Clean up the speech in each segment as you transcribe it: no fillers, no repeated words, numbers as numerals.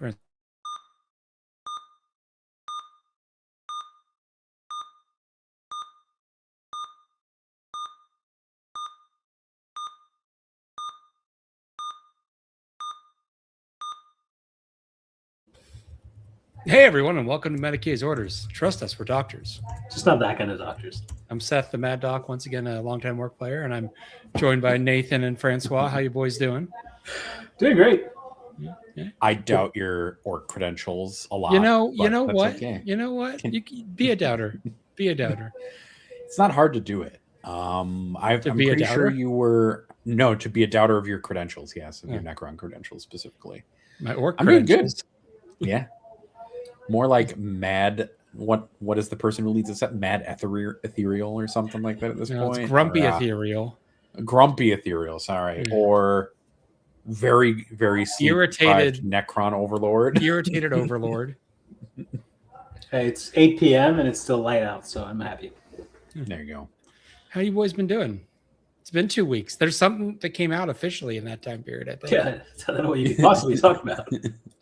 Hey everyone, and welcome to Medicae's Orders. Trust us, we're doctors. Just not that kind of doctors. I'm Seth, the Mad Doc, once again a longtime work player, and I'm joined by Nathan and Francois. How you boys doing? Doing great. Yeah. I doubt your orc credentials a lot. You know what? Okay. You know what? You be a doubter. Be a doubter. It's not hard to do it. I'm pretty sure you were to be a doubter of your credentials. Yes, of your Necron credentials specifically. My orc credentials. Doing good. Yeah. More like mad. What is the person who leads us at mad ethereal or something like that at this point? It's grumpy ethereal. Grumpy ethereal. Sorry, or very very irritated Necron overlord. Irritated overlord. Hey, it's 8 p.m. and it's still light out, so I'm happy. There you go. How you boys been doing? It's been 2 weeks. There's something that came out officially in that time period, I think. Yeah, I don't know what you could possibly talk about.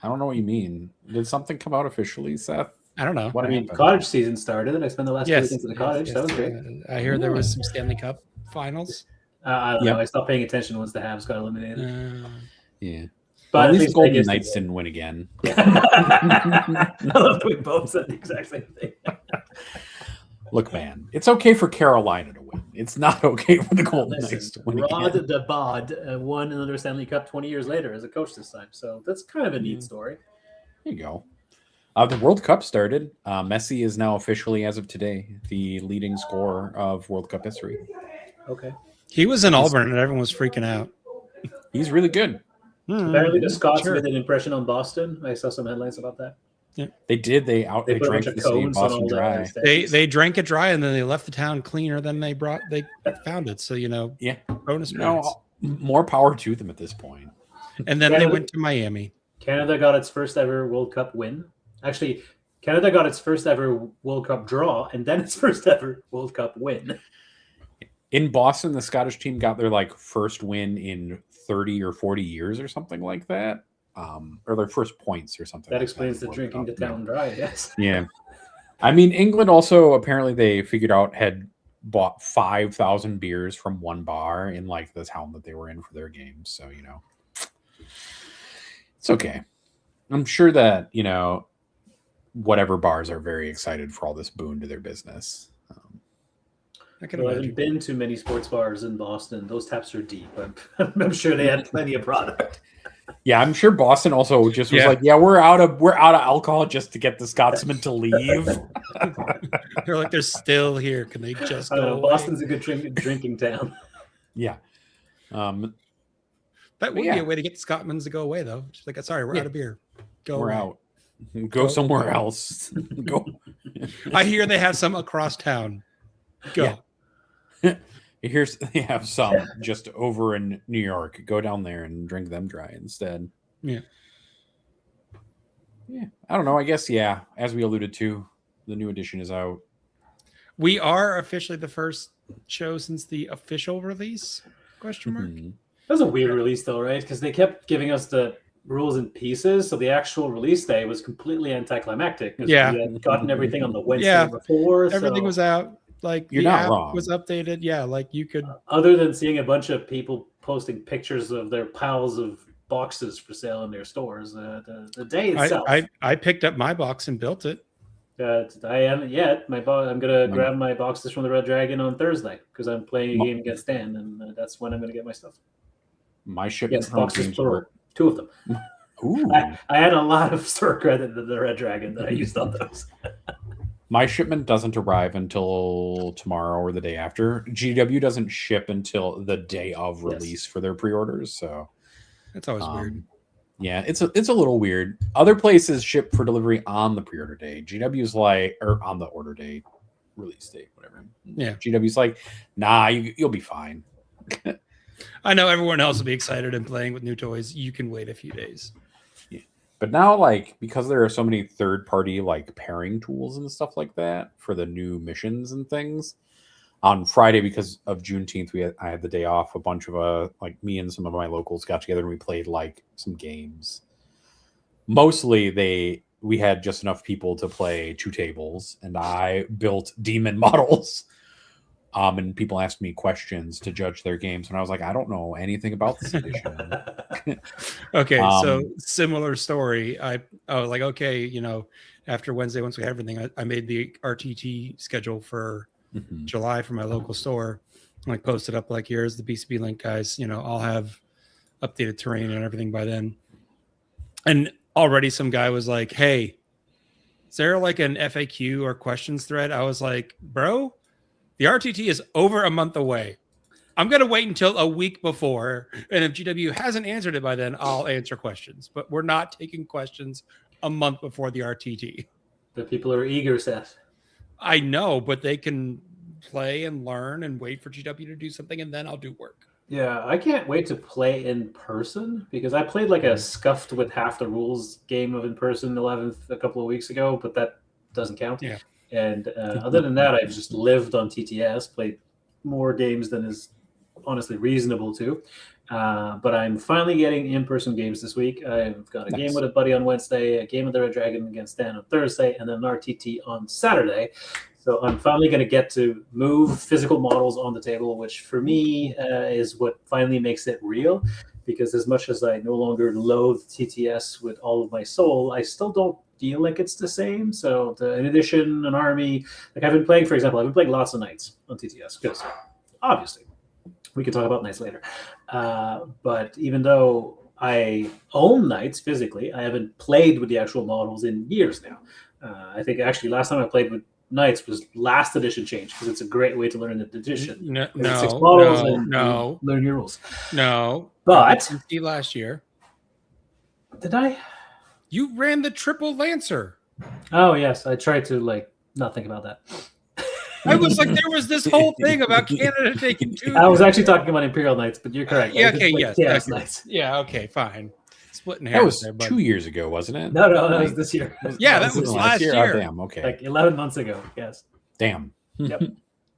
I don't know what you mean. Did something come out officially, Seth? I don't know. What I mean, cottage season started, and I spent the last 2 weekends in the cottage. Yes. That was great. I hear there was some Stanley Cup finals. I don't know. I stopped paying attention once the Habs got eliminated. Yeah. But at least the Golden Knights didn't win again. I love that we both said the exact same thing. Look, man, it's okay for Carolina to win. It's not okay for the Golden Knights to win. Rod the Bod won another Stanley Cup 20 years later as a coach this time. So that's kind of a neat story. There you go. The World Cup started. Messi is now officially, as of today, the leading scorer of World Cup history. Okay. He was in Auburn and everyone was freaking out. He's really good. Apparently the Scots made an impression on Boston. I saw some headlines about that. Yeah. They did. They drank the city of Boston dry. They drank it dry and then they left the town cleaner than they found it. So bonus points. More power to them at this point. And then they went to Miami. Canada got its first ever World Cup win. Actually, Canada got its first ever World Cup draw and then its first ever World Cup win. In Boston, the Scottish team got their first win in 30 or 40 years or something like that. Or their first points or something. That explains the drinking the town dry, yes. Yeah. I mean, England also apparently they figured out had bought 5,000 beers from one bar in the town that they were in for their games. So, it's okay. I'm sure that, whatever bars are very excited for all this boon to their business. I haven't been to many sports bars in Boston. Those taps are deep. I'm sure they had plenty of product. Yeah, I'm sure Boston also just was we're out of alcohol just to get the Scotsmen to leave. They're like, they're still here. Can they just go away? Boston's a good drinking town. Yeah. That would be a way to get the Scotsmen to go away, though. Just sorry, we're out of beer. We're out. Go somewhere else. Go. I hear they have some across town. Go. Yeah. They have some just over in New York. Go down there and drink them dry instead. Yeah. I don't know. I guess, as we alluded to, the new edition is out. We are officially the first show since the official release? Question mark. That was a weird release, though, right? Because they kept giving us the rules in pieces, so the actual release day was completely anticlimactic. We had gotten everything on the Wednesday before. Everything was out. You're not wrong. Was updated. Yeah, you could. Other than seeing a bunch of people posting pictures of their piles of boxes for sale in their stores, the day itself. I picked up my box and built it. I haven't yet. I'm gonna grab my boxes from the Red Dragon on Thursday because I'm playing a game against Dan, and that's when I'm gonna get my stuff. My shipment boxes plural, 2 of them. Ooh. I had a lot of store credit to the Red Dragon that I used on those. My shipment doesn't arrive until tomorrow or the day after. GW doesn't ship until the day of release for their pre-orders, so that's always weird. Yeah, it's a little weird. Other places ship for delivery on the pre-order day. GW's or on the order day, release date, whatever. Yeah, GW's nah, you'll be fine. I know everyone else will be excited and playing with new toys. You can wait a few days. But now, because there are so many third-party, pairing tools and stuff like that for the new missions and things, on Friday, because of Juneteenth, I had the day off. A bunch of, me and some of my locals got together and we played, some games. mostly we had just enough people to play 2 tables, and I built demon models. And people asked me questions to judge their games, and I was like, I don't know anything about this edition. Okay, so similar story. After Wednesday, once we had everything, I made the RTT schedule for July for my local store. Like posted up like, here's the BCB link, guys. I'll have updated terrain and everything by then. And already some guy was like, hey, is there like an FAQ or questions thread? I was like, bro, the RTT is over a month away. I'm going to wait until a week before. And if GW hasn't answered it by then, I'll answer questions. But we're not taking questions a month before the RTT. The people are eager, Seth. I know, but they can play and learn and wait for GW to do something, and then I'll do work. Yeah, I can't wait to play in person because I played like a scuffed with half the rules game of in person 11th a couple of weeks ago, but that doesn't count. Yeah. And other than that, I've just lived on TTS, played more games than is honestly reasonable to. But I'm finally getting in-person games this week. I've got a game with a buddy on Wednesday, a game with the Red Dragon against Dan on Thursday, and then an RTT on Saturday. So I'm finally going to get to move physical models on the table, which for me is what finally makes it real. Because as much as I no longer loathe TTS with all of my soul, I still don't feel like it's the same. So in addition, an army, like I've been playing, for example, I've been playing lots of Knights on TTS because obviously we can talk about Knights later. But even though I own Knights physically, I haven't played with the actual models in years now. I think actually last time I played with Knights was last edition change because it's a great way to learn the edition. No, learn your rules. No, but last year, did I? You ran the triple Lancer. Oh yes, I tried to not think about that. I was like, there was this whole thing about Canada taking 2. I was actually talking about Imperial Knights, but you're correct. Yeah, okay, yes. Chaos Knights. Yeah, okay, fine. Splitting hairs. That was 2 years ago, wasn't it? No, that was this year. That was last year. Oh, damn, okay. Like 11 months ago, yes. Damn. Yep.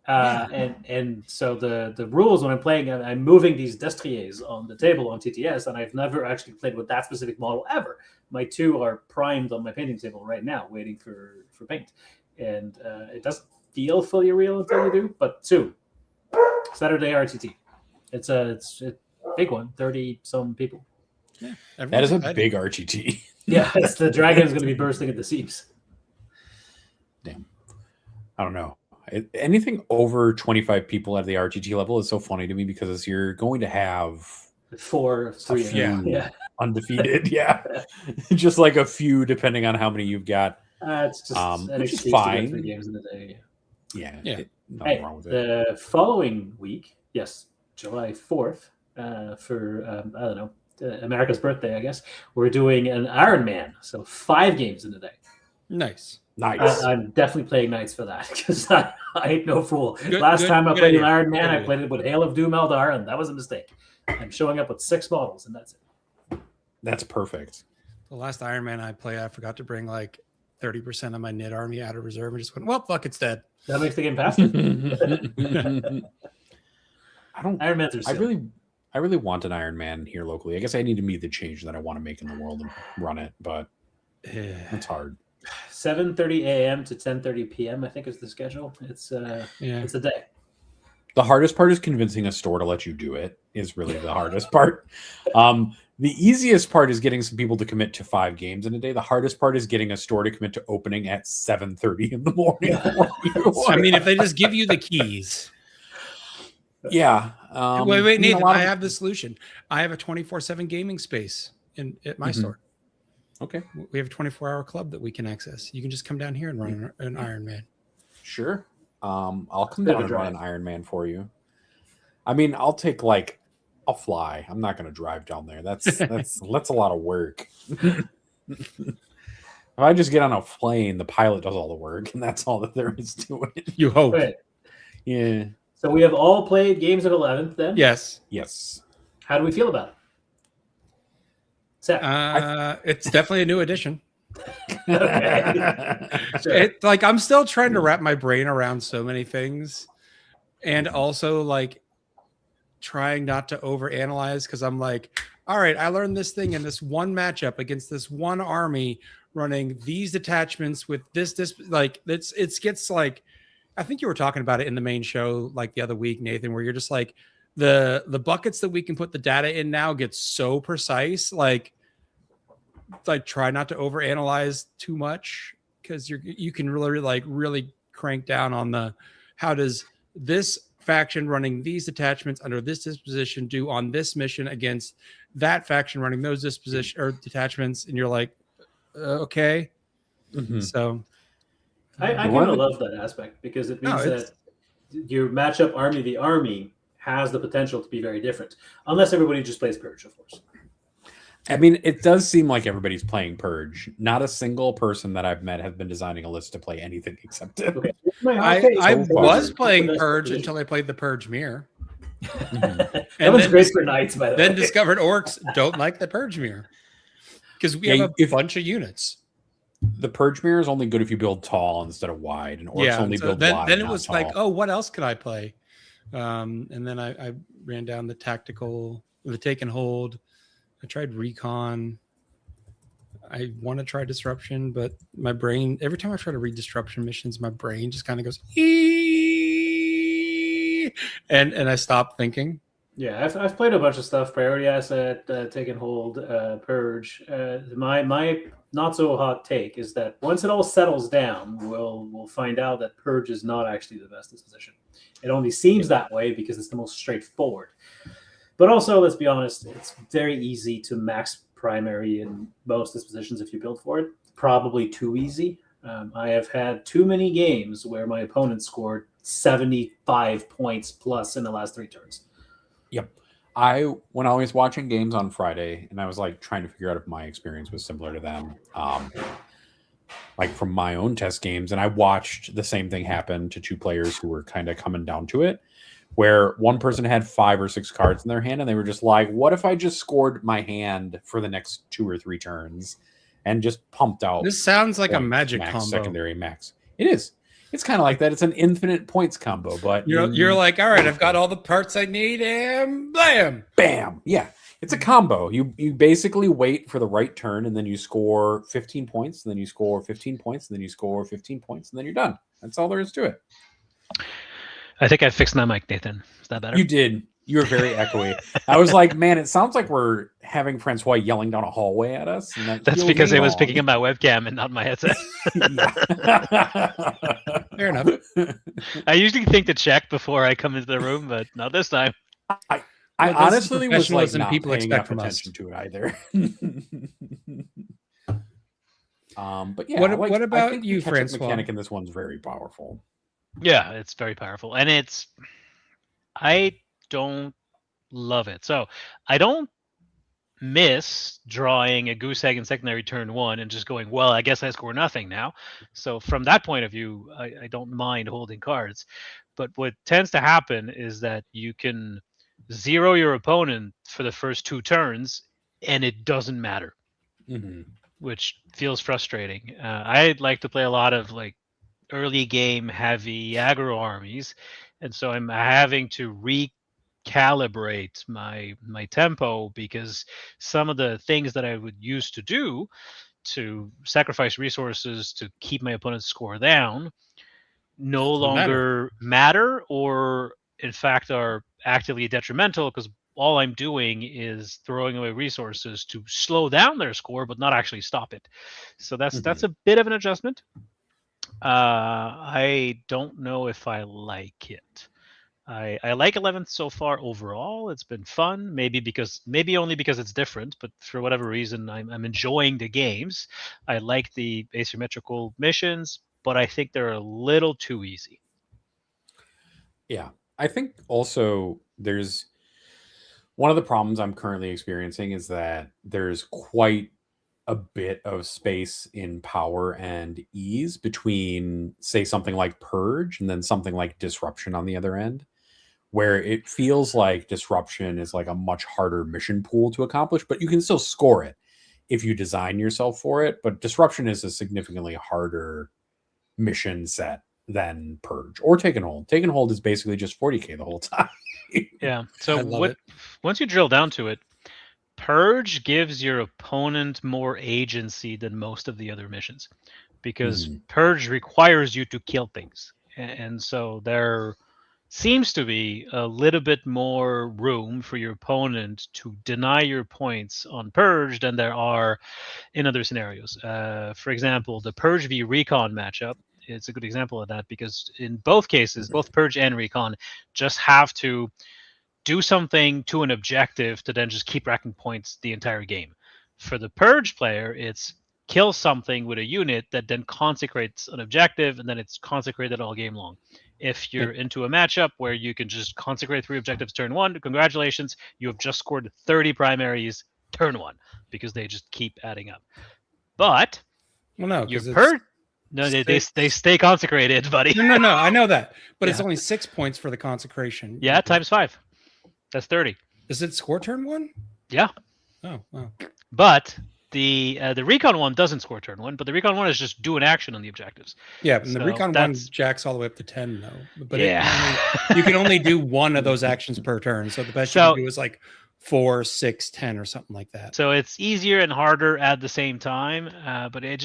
And so the rules when I'm playing, I'm moving these destriers on the table on TTS, and I've never actually played with that specific model ever. My 2 are primed on my painting table right now, waiting for paint. And it doesn't feel fully real until you do, but 2. Saturday RTT. It's a big one, 30-some people. Yeah, that is a big RTT. Yeah, the dragon is going to be bursting at the seams. Damn. I don't know. Anything over 25 people at the RTT level is so funny to me because you're going to have 4, 3, undefeated. Yeah. Just like a few, depending on how many you've got. It's just which is fine. 3 games in a day. Yeah. Nothing wrong with it. The following week, yes, July 4th, for, I don't know, America's birthday, I guess, we're doing an Iron Man. So 5 games in a day. Nice. I'm definitely playing Knights for that because I ain't no fool. Last time I played an Iron Man, I played it with Hail of Doom Eldar, and that was a mistake. I'm showing up with 6 models, and that's it. That's perfect. The last Iron Man I played, I forgot to bring 30% of my knit army out of reserve and just went, well, fuck, it's dead. That makes the game faster. Iron Man's are silly. I really want an Iron Man here locally. I guess I need to meet the change that I want to make in the world and run it, but it's hard. 7:30 a.m. to 10:30 p.m. I think is the schedule. It's it's a day. The hardest part is convincing a store to let you do it. Is really the hardest part. The easiest part is getting some people to commit to 5 games in a day. The hardest part is getting a store to commit to opening at 7:30 in the morning. Yeah. I mean, if they just give you the keys. Yeah. Wait, Nathan, I have the solution. I have a 24/7 gaming space at my store. Okay. We have a 24-hour club that we can access. You can just come down here and run an Iron Man. Sure. I'll come down and run an Iron Man for you. I mean, I'll fly. I'm not going to drive down there. That's a lot of work. If I just get on a plane, the pilot does all the work, and that's all that there is to it. You hope. Right. Yeah. So we have all played games of 11th then? Yes. How do we feel about it? Seth? It's definitely a new addition. Okay. Sure. I'm still trying to wrap my brain around so many things, and also trying not to overanalyze because I'm all right, I learned this thing in this one matchup against this one army running these detachments with this like it gets like, I think you were talking about it in the main show like the other week, Nathan, where you're just like the buckets that we can put the data in now get so precise, like try not to overanalyze too much, because you can really crank down on the how does this faction running these detachments under this disposition do on this mission against that faction running those disposition or detachments, and you're like, okay. So I kind of love that aspect, because it means that your matchup army, the army has the potential to be very different, unless everybody just plays Purge, of course. I mean, it does seem like everybody's playing Purge. Not a single person that I've met has been designing a list to play anything except it. Okay. I was playing Purge until I played the Purge Mirror. That was great for knights, by the way. Then discovered orcs don't like the Purge Mirror, because we have a bunch of units. The Purge Mirror is only good if you build tall instead of wide, and orcs only build wide. Then it was tall. like, oh, what else could I play? And then I ran down the tactical, the take and hold. I tried recon. I want to try disruption, but my brain, every time I try to read disruption missions, my brain just kind of goes, ee! and I stop thinking. Yeah, I've played a bunch of stuff. Priority asset, take and hold, purge. My not so hot take is that once it all settles down, we'll find out that purge is not actually the best disposition. It only seems that way because it's the most straightforward. But also, let's be honest, it's very easy to max primary in most dispositions if you build for it. Probably too easy. I have had too many games where my opponent scored 75 points plus in the last 3 turns. Yep. When I was watching games on Friday, and I was like trying to figure out if my experience was similar to them, like from my own test games, and I watched the same thing happen to 2 players who were kind of coming down to it, where one person had 5 or 6 cards in their hand, and they were just like, what if I just scored my hand for the next 2 or 3 turns and just pumped out? This sounds like a magic combo. Secondary max. It is. It's kind of like that. It's an infinite points combo, but you're like, all right, I've got all the parts I need, and blam, bam. Yeah, it's a combo. You basically wait for the right turn, and then you score 15 points, and then you score 15 points, and then you score 15 points, and then you're done. That's all there is to it. I think I fixed my mic, Nathan. Is that better? You did. You were very echoey. I was like, man, it sounds like we're having Francois yelling down a hallway at us. And that's because it was picking up my webcam and not my headset. Fair enough. I usually think to check before I come into the room, but not this time. I honestly was like not people paying expect enough from us attention to it either. But yeah, what about you, Francois? Mechanic in this one's very powerful. Yeah, it's very powerful, and I don't love it. So I don't miss drawing a goose egg in secondary turn 1 and just going, well, I guess I score nothing now. So from that point of view, I don't mind holding cards. But what tends to happen is that you can 0 your opponent for the first 2 turns, and it doesn't matter, which feels frustrating. I like to play a lot of like early game heavy aggro armies, and so I'm having to recalibrate my tempo, because some of the things that I would used to do to sacrifice resources to keep my opponent's score down no longer matter, or in fact are actively detrimental, because all I'm doing is throwing away resources to slow down their score but not actually stop it. So that's a bit of an adjustment. I don't know if I like it. I like 11th so far overall. It's been fun, maybe only because it's different, but for whatever reason, I'm enjoying the games. I like the asymmetrical missions, but I think they're a little too easy. Yeah, I think also there's one of the problems I'm currently experiencing is that there's quite a bit of space in power and ease between, say, something like Purge and then something like Disruption on the other end, where it feels like Disruption is like a much harder mission pool to accomplish, but you can still score it if you design yourself for it. But Disruption is a significantly harder mission set than Purge or Take and Hold. Take and Hold is basically just 40k the whole time. Yeah. So once you drill down to it, Purge gives your opponent more agency than most of the other missions, because Purge requires you to kill things, and so there seems to be a little bit more room for your opponent to deny your points on Purge than there are in other scenarios. For example, the Purge v Recon matchup, it's a good example of that, because in both cases, both Purge and Recon just have to do something to an objective to then just keep racking points the entire game. For the Purge player, it's kill something with a unit that then consecrates an objective, and then it's consecrated all game long. If you're into a matchup where you can just consecrate 3 objectives turn 1, congratulations, you have just scored 30 primaries turn 1, because they just keep adding up. But Well, no, your because Purge, no, they stay consecrated, buddy. No, I know that, but it's Yeah. only 6 points for the consecration. Yeah, times 5. That's 30. Does it score turn 1? Yeah. Oh, wow. But the Recon one doesn't score turn 1, but the Recon one is just do an action on the objectives. Yeah, and the So Recon one that's- jacks all the way up to 10, though. But Yeah. you can only do one of those actions per turn. So the best you So- can do is like 4, 6, 10 or something like that. So it's easier and harder at the same time, but it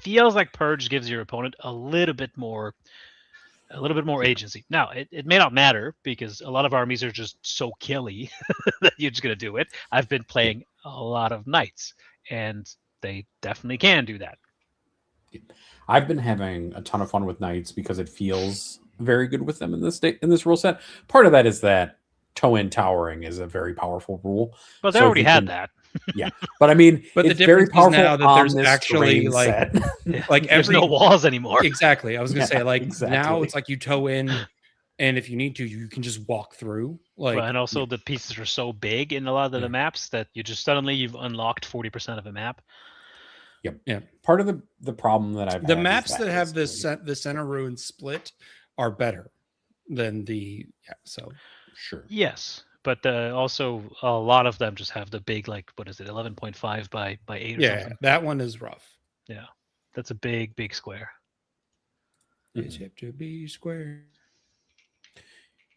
feels like Purge gives your opponent a little bit more agency. Now, it may not matter, because a lot of armies are just so killy that you're just going to do it. I've been playing a lot of Knights, and they definitely can do that. I've been having a ton of fun with Knights because it feels very good with them in this rule set. Part of that is that toe-in towering is a very powerful rule. But they So if already you had can- that. Yeah, but I mean, But the it's very difference is powerful now that on there's this actually, terrain like- set. Like There's every no walls anymore. Exactly. I was gonna Yeah, say, like now exactly. it's like you toe in, and if you need to, you can just walk through. Like and also the pieces are so big in a lot of the maps that you just suddenly you've unlocked 40% of a map. Part of the problem that I've the had is maps that have basically- the center ruin split are better than the so sure. Yes, but also a lot of them just have the big, like, what is it, 11.5 by 8 or yeah, something. that one is rough. That's a big square. It's have to be square.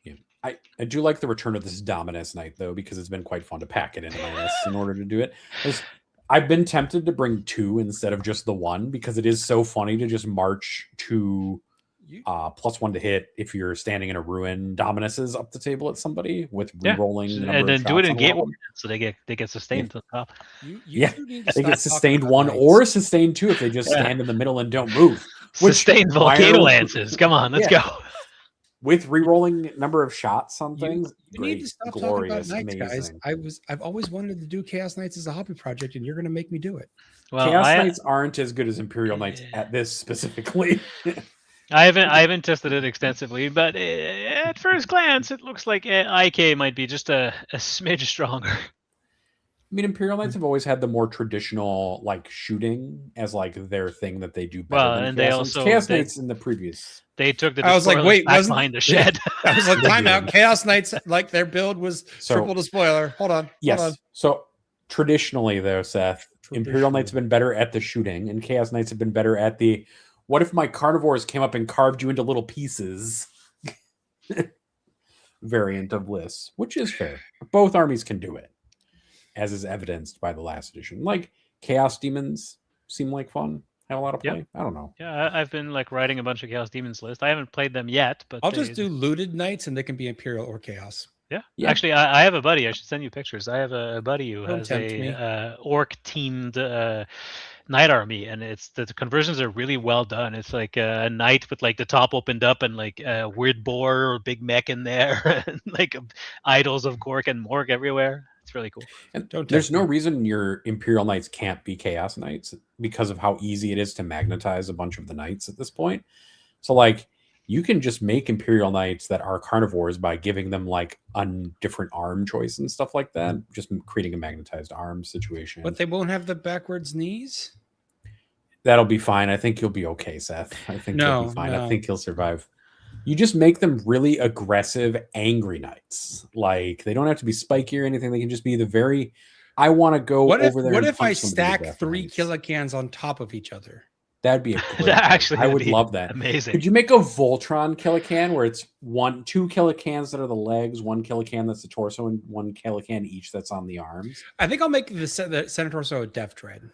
Yeah. I do like the return of this Dominus Knight, though, because it's been quite fun to pack it into my list in order to do it. I've been tempted to bring 2 instead of just the 1, because it is so funny to just march 2 +1 to hit if you're standing in a ruin Dominuses up the table at somebody with re-rolling the number And then of do it shots in on Gate one of Warrior, so they get sustained to the top. You Yeah, two need to they stop get sustained talking 1 about or knights. sustained 2 if they just stand in the middle and don't move. Which- Sustained why volcano are- lances. Come on, let's go. With re-rolling number of shots on You- things, You need to great, stop talking glorious, about knights, amazing. guys. I've always wanted to do Chaos Knights as a hobby project, and you're going to make me do it. Well, Chaos I Knights aren't as good as Imperial Knights at this specifically. I haven't tested it extensively, but at first glance, it looks like IK might be just a smidge stronger. I mean, Imperial Knights have always had the more traditional, like, shooting as like their thing that they do better. Well, than and they Chaos Knights. also- Chaos they- Knights in the previous. They took the I was like, despoilers wait, back wasn't- behind the shed. I was like, They timeout. did. Chaos Knights, like their build was So- triple to spoiler. Hold on. Yes. Hold on. So traditionally, though, Seth, Imperial Knights have been better at the shooting, and Chaos Knights have been better at the what if my carnivores came up and carved you into little pieces variant of lists, which is fair. Both armies can do it, as is evidenced by the last edition. Like Chaos Demons seem like fun, have a lot of play. Yep. I don't know. Yeah, I've been like writing a bunch of Chaos Demons list. I haven't played them yet, but I'll just do looted knights, and they can be Imperial or Chaos. Yeah. Yeah. Actually, I have a buddy. I should send you pictures. I have a buddy who Don't has tempt me. a orc teamed knight army, and it's the conversions are really well done. It's like a knight with like the top opened up and like a weird boar or big mech in there, and like idols of Gork and Morg everywhere. It's really cool. And Don't there's tempt no me. reason your Imperial Knights can't be Chaos Knights because of how easy it is to magnetize a bunch of the knights at this point. So, like, you can just make Imperial Knights that are carnivores by giving them like a different arm choice and stuff like that. Just creating a magnetized arm situation. But they won't have the backwards knees. That'll be fine. I think you'll be okay, Seth. I think you'll No, be fine. I no. think you'll survive. You just make them really aggressive, angry knights. Like, they don't have to be spiky or anything. They can just be the very. I want to go What if over there. what and if I punch somebody to stack death 3 knights. kilocans on top of each other? That'd be a great. Actually, I would would be love that. amazing. Could you make a Voltron Killacan where it's 2 Killacans that are the legs, 1 Killacan that's the torso, and 1 Killacan each that's on the arms? I think I'll make the Senate Torso a Death Dread.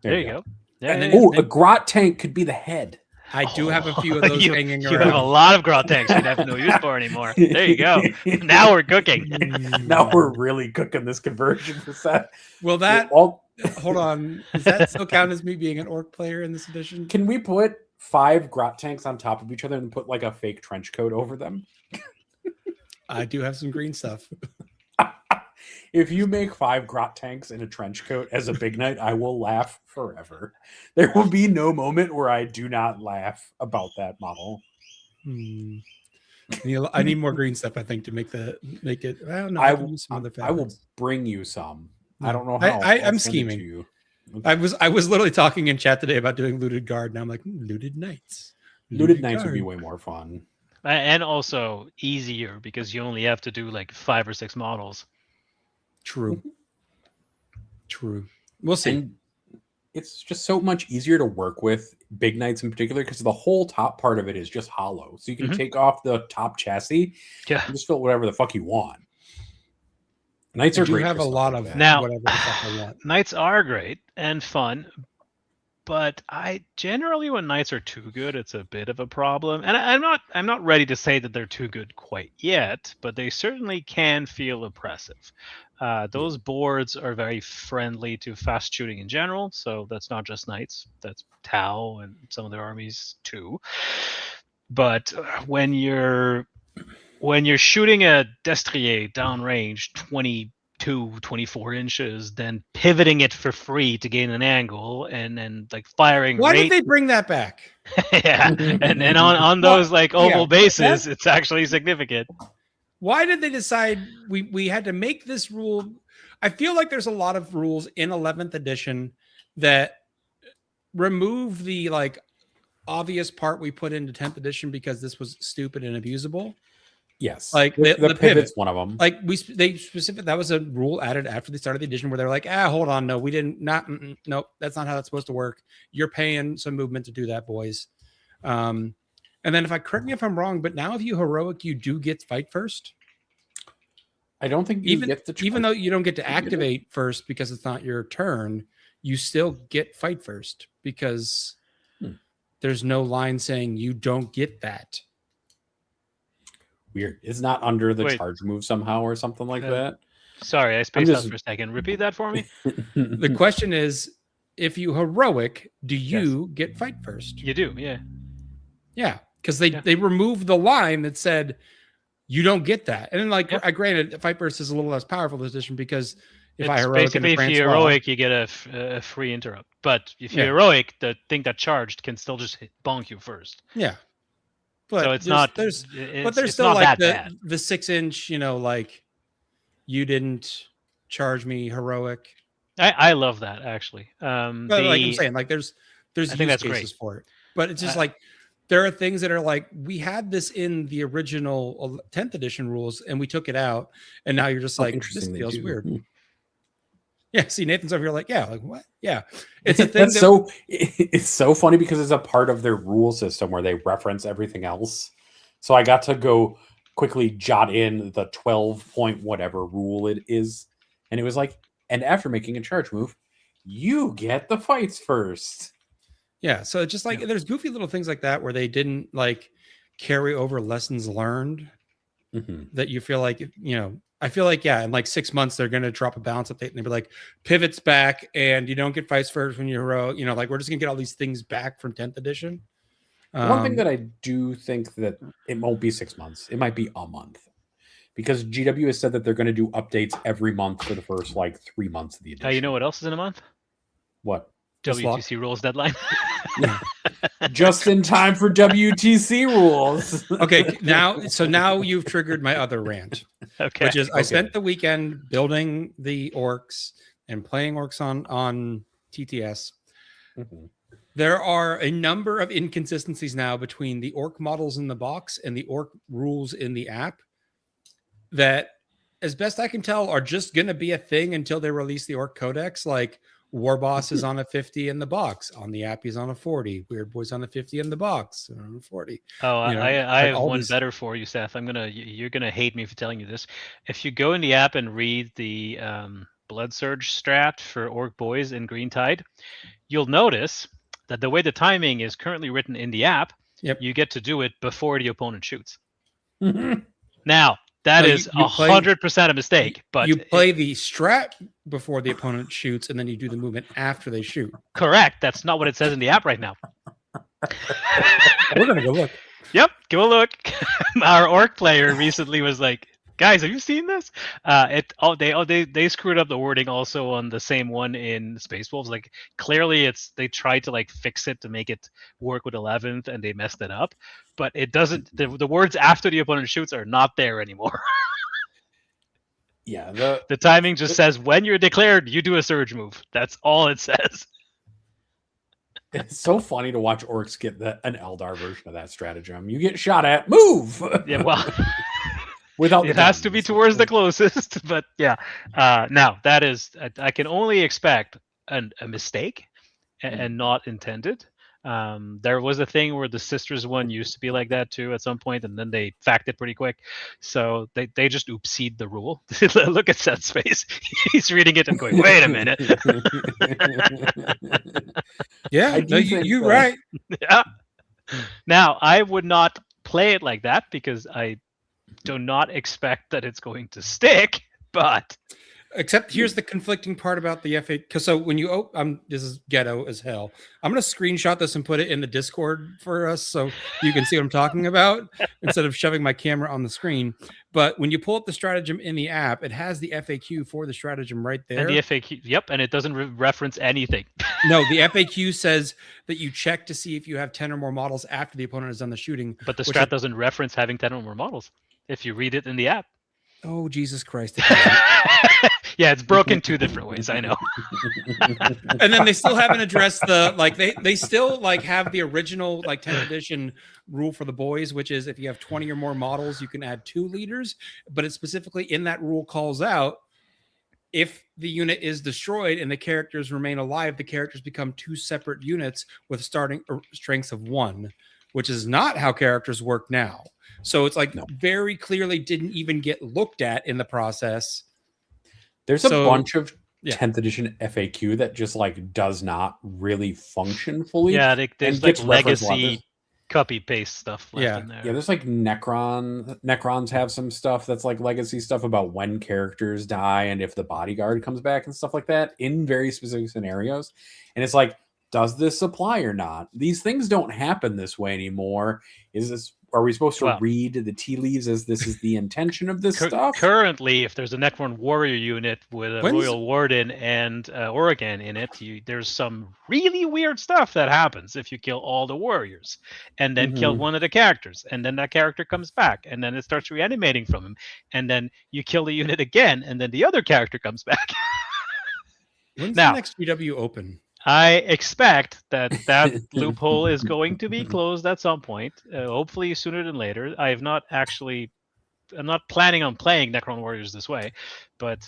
There you go. Yeah, And then Oh, a Grot Tank could be the head. I do have a few of those hanging you around. have a lot of Grot tanks you'd have no use for anymore. There you go. Now we're cooking. Now we're really cooking this conversion for Seth. Will that All, hold on? Does that still count as me being an orc player in this edition? can we put 5 Grot Tanks on top of each other and put like a fake trench coat over them? I do have some green stuff. If you make 5 Grot Tanks in a trench coat as a big knight, I will laugh forever. There will be no moment where I do not laugh about that model. I need more green stuff, I think, to make it. I don't know. I can use some other I will fabrics. bring you some. I don't know how. I'm I'll send it scheming. to you. I was literally talking in chat today about doing looted guard, and I'm like, looted knights. Looted Knights would be guard. way more fun. And also easier because you only have to do like 5 or 6 models. True. True. We'll see. And it's just so much easier to work with big knights in particular because the whole top part of it is just hollow. So you can take off the top chassis Yeah. and just fill whatever the fuck you want. Knights I are do great. have for a stuff lot like of that. Now- whatever the fuck I want. Knights are great and fun, but I generally when knights are too good, it's a bit of a problem. And I'm not ready to say that they're too good quite yet, but they certainly can feel oppressive. Those boards are very friendly to fast shooting in general, so that's not just knights. That's Tau and some of their armies too. But when you're shooting a destrier downrange 22, 24 inches, then pivoting it for free to gain an angle and then like firing Why rate. did they bring that back? Yeah, and on those like oval bases, it's actually significant. Why did they decide we had to make this rule? I feel like there's a lot of rules in 11th edition that remove the like obvious part we put into 10th edition because this was stupid and abusable. Yes, Like the the pivot's pivot. one of them. Like they specific that was a rule added after the start of the edition where they're like, hold on, no, we didn't nope, that's not how that's supposed to work. You're paying some movement to do that, boys. And then correct me if I'm wrong, but now if you heroic, you do get fight first. I don't think you get the Even though you don't get to activate first because it's not your turn, you still get fight first because there's no line saying you don't get that. weird. It's not under the Wait. charge move somehow or something like that. Sorry, I spaced out just- for a second. Repeat that for me. The question is, if you heroic, do you get fight first? You do, yeah. Yeah, because they removed the line that said you don't get that. And then I granted, fight burst is a little less powerful this edition because if I It's heroic basically into if you Francois, heroic, you get a free interrupt. But if you heroic, the thing that charged can still just bonk you first. yeah. But So it's there's it's still not like that bad. the 6-inch, like you didn't charge me heroic. I love that actually. But like I'm saying, like there's I use think that's cases great. for it. But it's just like there are things that are like we had this in the original 10th edition rules and we took it out, and now you're just like this Interesting they feels do. weird. Yeah, see Nathan's over here like, yeah, like what? Yeah. It's a thing That's it's so funny because it's a part of their rule system where they reference everything else. So I got to go quickly jot in the 12 point whatever rule it is. And it was like, and after making a charge move, you get the fights first. Yeah, so it's just like there's goofy little things like that where they didn't like carry over lessons learned that you feel like, I feel like, in like 6 months, they're going to drop a balance update and they'll be like, pivots back and you don't get fights first when you're heroic. Like we're just going to get all these things back from 10th edition. One thing that I do think that it won't be 6 months. It might be a month. Because GW has said that they're going to do updates every month for the first 3 months of the edition. You know what else is in a month? What? WTC rules deadline. Just in time for WTC rules. Okay, now you've triggered my other rant, Okay. which is I spent the weekend building the orcs and playing orcs on TTS. There are a number of inconsistencies now between the orc models in the box and the orc rules in the app that, as best I can tell, are just going to be a thing until they release the orc codex. Like War Boss is on a 50 in the box. On the app, he's on a 40. Weird Boy's on a 50 in the box. On a 40. Oh, You know, I like have all one these- better for you, Seth. You're gonna hate me for telling you this. If you go in the app and read the Blood Surge strat for Orc Boys in Green Tide, you'll notice that the way the timing is currently written in the app, Yep. you get to do it before the opponent shoots. Now, that No, is you play- 100% a mistake, but you play the strat before the opponent shoots, and then you do the movement after they shoot. correct. That's not what it says in the app right now. We're gonna go look. Yep, go look. Our orc player recently was like, "Guys, have you seen this?" They screwed up the wording also on the same one in Space Wolves. Like clearly, they tried to like fix it to make it work with 11th, and they messed it up. But it doesn't. The words after the opponent shoots are not there anymore. Yeah, The timing just says when you're declared, you do a surge move. That's all it says. it's so funny to watch orcs get an Eldar version of that stratagem. You get shot at, move. Yeah, well. Without It has to be towards the closest, but yeah. Now that is, I can only expect a mistake and not intended. There was a thing where the Sisters one used to be like that too at some point, and then they fact it pretty quick. So they just oopsied the rule. Look at Seth's face; he's reading it and going, "Wait a minute." Yeah, no, you're right. Yeah. Now I would not play it like that because I do not expect that it's going to stick, but Except here's the conflicting part about the FA. Because so when you this is ghetto as hell. I'm gonna screenshot this and put it in the Discord for us so you can see what I'm talking about instead of shoving my camera on the screen. But when you pull up the stratagem in the app, it has the FAQ for the stratagem right there. And the FAQ, yep, and it doesn't reference anything. No, the FAQ says that you check to see if you have 10 or more models after the opponent has done the shooting. But the strat doesn't reference having 10 or more models if you read it in the app. Oh, Jesus Christ. Yeah, it's broken two different ways, I know. And then they still haven't addressed the, like, they still, like, have the original, like, 10th edition rule for the boys, which is if you have 20 or more models, you can add 2 leaders. But it specifically in that rule calls out if the unit is destroyed and the characters remain alive, the characters become 2 separate units with starting strengths of 1, which is not how characters work now. So it's like very clearly didn't even get looked at in the process. There's a bunch of 10th edition FAQ that just like does not really function fully. Yeah, there's like legacy copy paste stuff left in there. Yeah, there's like Necrons have some stuff that's like legacy stuff about when characters die and if the bodyguard comes back and stuff like that in very specific scenarios. And it's like, does this apply or not? These things don't happen this way anymore. Are we supposed to read the tea leaves as this is the intention of this stuff? Currently, if there's a Necron warrior unit with a Royal Warden and Oregon in it, there's some really weird stuff that happens if you kill all the warriors and then kill one of the characters, and then that character comes back, and then it starts reanimating from him, and then you kill the unit again, and then the other character comes back. When's the next GW open? I expect that loophole is going to be closed at some point, hopefully sooner than later. I'm not planning on playing Necron Warriors this way, but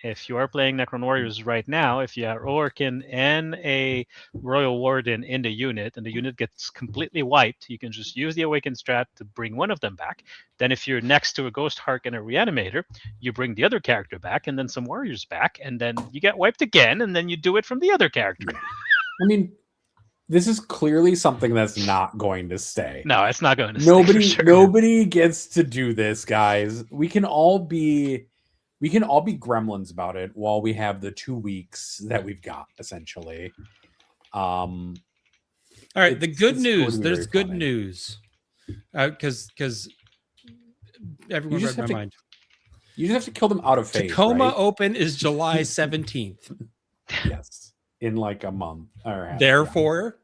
if you are playing Necron Warriors right now, if you have Orkin and a Royal Warden in the unit, and the unit gets completely wiped, you can just use the Awakened strat to bring one of them back. Then if you're next to a Ghost Hark and a Reanimator, you bring the other character back, and then some Warriors back, and then you get wiped again, and then you do it from the other character. I mean, this is clearly something that's not going to stay. No, it's not going to stay. Nobody gets to do this, guys. We can all be gremlins about it while we have the 2 weeks that we've got, essentially. All right, the good news. There's good news. Because everyone read my mind. You just have to kill them out of phase. Tacoma Open is July 17th. Yes. In like a month. All right. Therefore,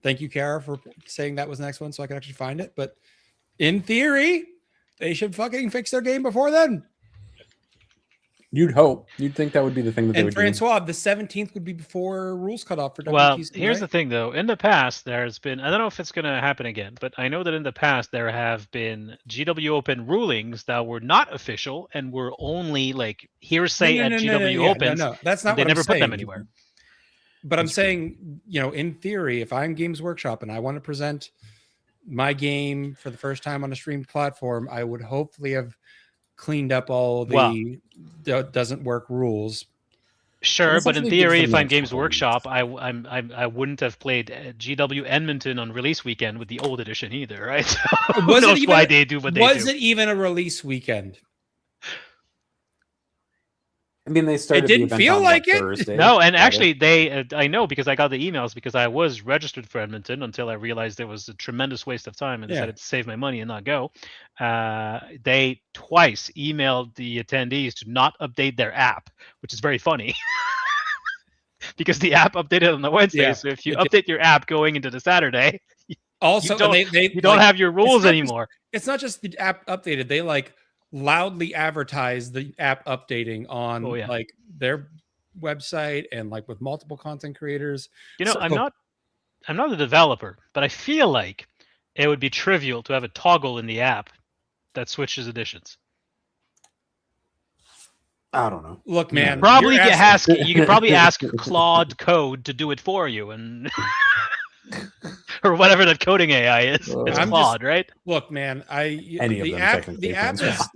thank you, Kara, for saying that was the next one so I could actually find it. But in theory, they should fucking fix their game before then. You'd hope. You'd think that would be the thing that they And would Francois, the 17th would be before rules cutoff for WTC. Well, here's right? the thing, though. In the past, there's been, I don't know if it's going to happen again, but I know that in the past, there have been GW Open rulings that were not official and were only like hearsay at GW Opens. No, that's not they what never I'm put saying. them anywhere. But I'm saying, in theory, if I'm Games Workshop and I want to present my game for the first time on a streamed platform, I would hopefully have cleaned up all the doesn't work rules. Sure, but in theory, if I'm Games Workshop, I wouldn't have played GW Edmonton on release weekend with the old edition either, right? So who knows why they do what they do? Was it even a release weekend? I mean, they started. It didn't feel like it. Thursday, no, and actually, I know because I got the emails because I was registered for Edmonton until I realized it was a tremendous waste of time and decided to save my money and not go. They twice emailed the attendees to not update their app, which is very funny. Because the app updated on the Wednesday, so if you update your app going into the Saturday, also you don't have your rules anymore. It's not just the app updated; they loudly advertise the app updating on like their website and like with multiple content creators. I'm not a developer, but I feel like it would be trivial to have a toggle in the app that switches editions. I don't know. Look, man, you can probably ask Claude Code to do it for you, and or whatever that coding AI is. It's Claude, right? Look, man, the app is.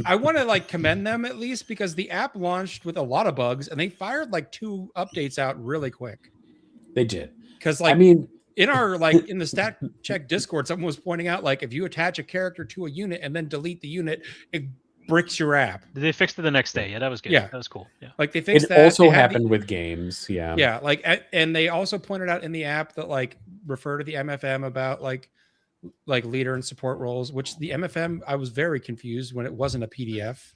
I want to commend them at least because the app launched with a lot of bugs, and they fired 2 updates out really quick. They did because in our in the stat check Discord, someone was pointing out if you attach a character to a unit and then delete the unit, it bricks your app. They fixed it the next day. Yeah, that was good. That was cool. Yeah, they fixed it. That. It also happened with games. Yeah, yeah. And they also pointed out in the app that refer to the MFM about leader and support roles, which the MFM I was very confused when it wasn't a PDF,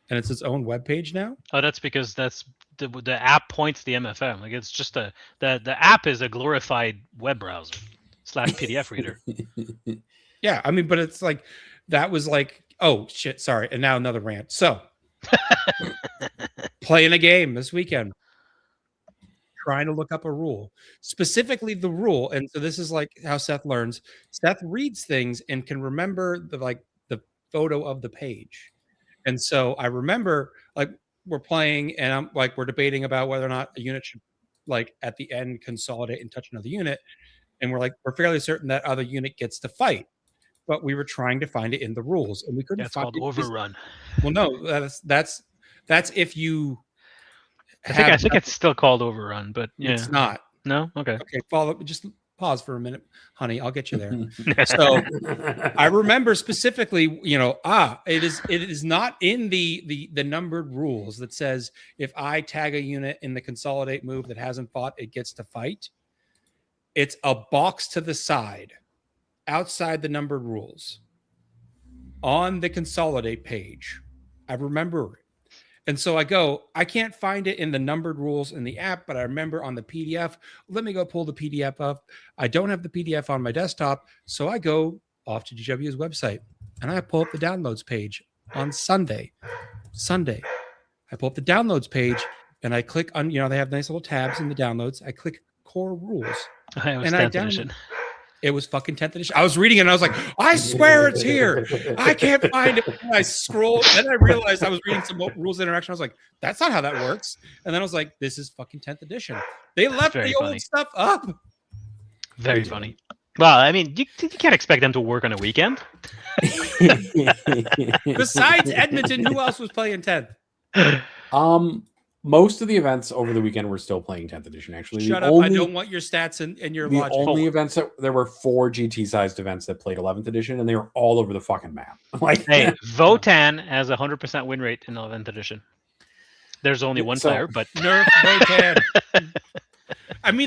and it's its own web page now. Oh, that's because that's the app points the MFM. It's just the app is a glorified web browser / PDF reader. Yeah, but it's that was oh shit, sorry. And now another rant. So playing a game this weekend, trying to look up a rule, specifically the rule. And so this is how Seth learns. Seth reads things and can remember the photo of the page. And so I remember we're playing and I'm we're debating about whether or not a unit should at the end consolidate and touch another unit. And we're fairly certain that other unit gets to fight. But we were trying to find it in the rules, and we couldn't find it. That's called overrun. Well, no, that's if you. I think it's still called overrun, but yeah, it's not. No, okay. Okay, just pause for a minute, honey. I'll get you there. So I remember specifically, it is not in the numbered rules that says if I tag a unit in the consolidate move that hasn't fought, it gets to fight. It's a box to the side. Outside the numbered rules on the consolidate page. I remember it. And so I can't find it in the numbered rules in the app, but I remember on the PDF. Let me go pull the PDF up. I don't have the PDF on my desktop. So I go off to GW's website and I pull up the downloads page on Sunday. I pull up the downloads page and I click on, they have nice little tabs in the downloads. I click core rules. And I download. It was fucking 10th edition. I was reading it and I was like, I swear it's here. I can't find it. And I scrolled. Then I realized I was reading some rules of interaction. I was like, that's not how that works. And then I was like, this is fucking 10th edition. They left the old stuff up. Very funny. Well, you can't expect them to work on a weekend. Besides Edmonton, who else was playing 10th? Most of the events over the weekend were still playing 10th edition, actually. Shut up. I don't want your stats and your logic. The only events there were 4 GT-sized events that played 11th edition, and they were all over the fucking map. Hey, Votan has a 100% win rate in 11th edition. There's only one player, but nerf Votan.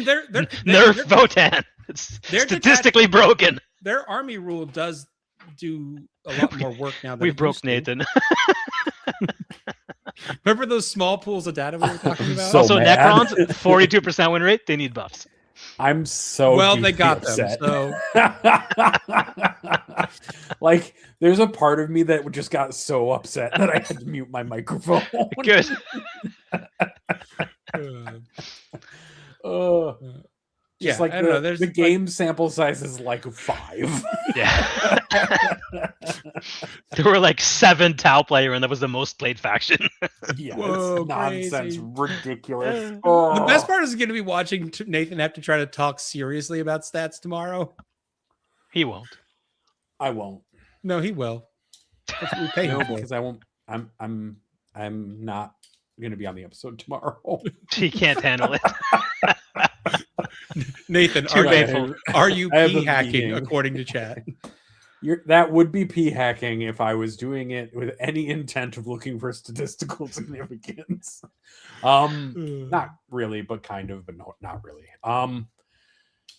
They're nerf Votan. It's statistically broken. Their army rule does do a lot more work now. We broke Nathan. Remember those small pools of data we were talking about? Also, Necrons, 42% win rate. They need buffs. I'm so well, they deeply got them. upset. So like, there's a part of me that just got so upset that I had to mute my microphone. Good. Yeah, like I don't know. the There's game sample size is like 5. Yeah. There were like 7 Tau player, and that was the most played faction. Yeah, Whoa, it's nonsense, crazy. ridiculous. The best part is going to be watching Nathan have to try to talk seriously about stats tomorrow. He won't. I won't. No, he will. That's what we pay him for. Because I won't. I'm not going to be on the episode tomorrow. He can't handle it. Nathan, Too are painful. you I have a pee hacking meeting. according to chat? That would be p hacking if I was doing it with any intent of looking for statistical significance. Not really, but kind of, but no, not really.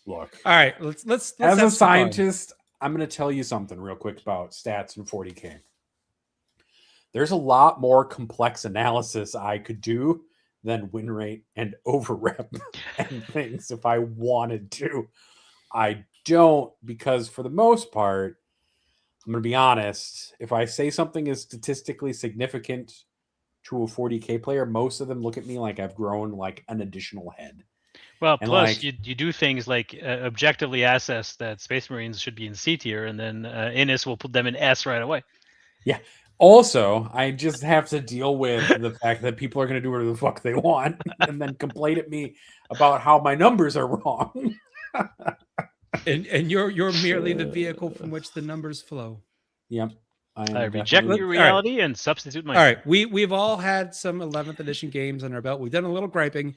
Look. All right, let's As have a some fun. scientist, I'm going to tell you something real quick about stats in 40K. There's a lot more complex analysis I could do than win rate and over rep and things if I wanted to. I don't, because for the most part, I'm going to be honest, if I say something is statistically significant to a 40K player, most of them look at me like I've grown like an additional head. Well, And plus like- you do things like objectively assess that Space Marines should be in C tier, and then Innis will put them in S right away. Yeah. Also, I just have to deal with the fact that people are going to do whatever the fuck they want and then complain at me about how my numbers are wrong. And you're merely the vehicle from which the numbers flow. Yep. I reject All your right. reality and substitute my. All right, we've all had some 11th edition games under our belt. We've done a little griping.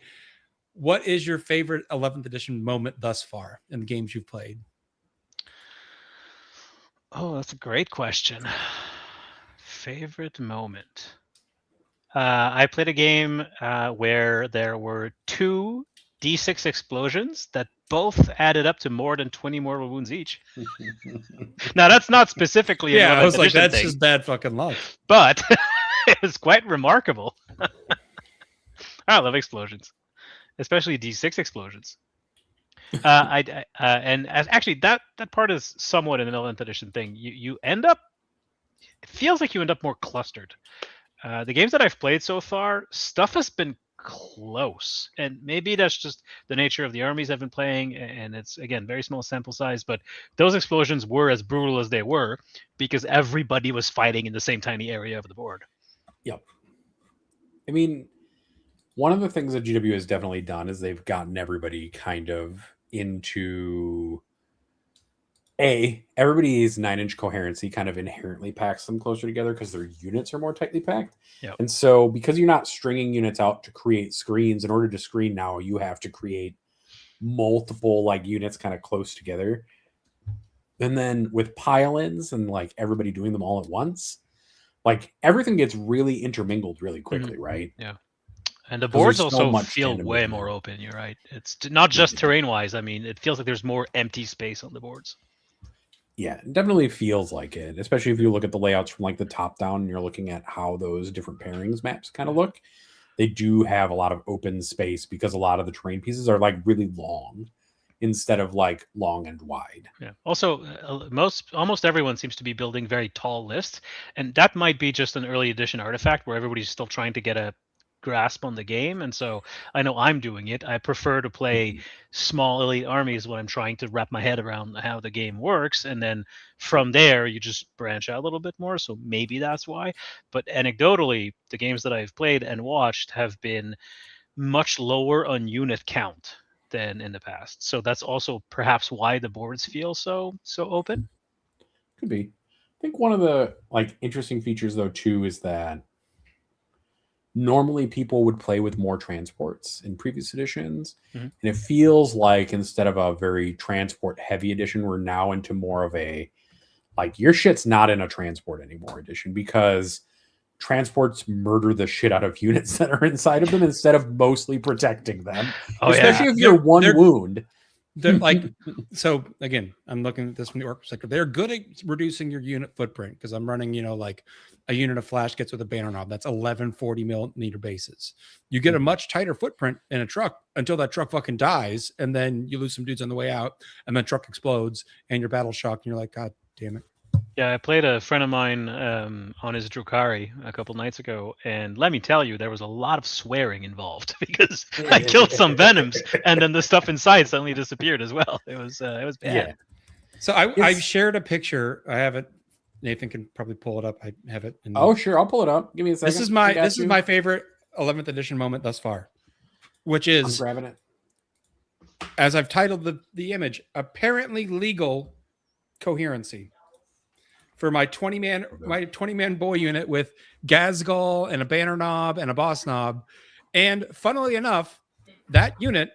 What is your favorite 11th edition moment thus far in the games you've played? Oh, that's a great question. Favorite moment. I played a game where there were 2 D6 explosions that both added up to more than 20 mortal wounds each. Now, that's not specifically an Yeah, I 11th was like, edition that's thing, just bad fucking luck. but it was quite remarkable. I love explosions, especially D6 explosions. Actually, that part is somewhat an 11th edition thing. You end up, it feels like you end up more clustered. The games that I've played so far, stuff has been close, and maybe that's just the nature of the armies I've been playing, and it's again very small sample size, but those explosions were as brutal as they were because everybody was fighting in the same tiny area of the board. Yep. I mean, one of the things that GW has definitely done is they've gotten everybody kind of into everybody's 9-inch coherency kind of inherently packs them closer together because their units are more tightly packed. Yep. And so because you're not stringing units out to create screens, in order to screen now, you have to create multiple like units kind of close together. And then with pile-ins and like everybody doing them all at once, like everything gets really intermingled really quickly, right? Yeah. And the 'Cause boards there's so also much feel tandem way movement. more open. You're right. It's not just terrain-wise. I mean, it feels like there's more empty space on the boards. Yeah, it definitely feels like it, especially if you look at the layouts from like the top down and you're looking at how those different pairings maps kind of look. They do have a lot of open space because a lot of the terrain pieces are like really long instead of like long and wide. Yeah. Also, almost everyone seems to be building very tall lists, and that might be just an early edition artifact where everybody's still trying to get a grasp on the game. And so I know I'm doing it. I prefer to play small elite armies when I'm trying to wrap my head around how the game works, and then from there you just branch out a little bit more. So maybe that's why. But anecdotally, the games that I've played and watched have been much lower on unit count than in the past. So that's also perhaps why the boards feel so open. Could be. I think one of the like interesting features though too is that normally people would play with more transports in previous editions. Mm-hmm. And it feels like instead of a very transport heavy edition, we're now into more of a like your shit's not in a transport anymore edition because transports murder the shit out of units that are inside of them instead of mostly protecting them. Oh, Especially yeah. if you're wound. They're like, so again, I'm looking at this from the orc perspective. They're good at reducing your unit footprint because I'm running, like a unit of flash kits with a banner knob. That's 11 40 millimeter bases. You get a much tighter footprint in a truck until that truck fucking dies, and then you lose some dudes on the way out, and then truck explodes, and you're battle shocked, and you're like, God damn it. Yeah, I played a friend of mine on his Drukari a couple nights ago, and let me tell you, there was a lot of swearing involved because I killed some venoms, and then the stuff inside suddenly disappeared as well. It was bad. Yeah. So I shared a picture. I have it. Nathan can probably pull it up. I have it. Oh, sure. I'll pull it up. Give me a second. This is my favorite 11th edition moment thus far, which is I'm grabbing it. As I've titled the image, apparently legal coherency. For my 20-man boy unit with Gazgul and a banner knob and a boss knob. And funnily enough, that unit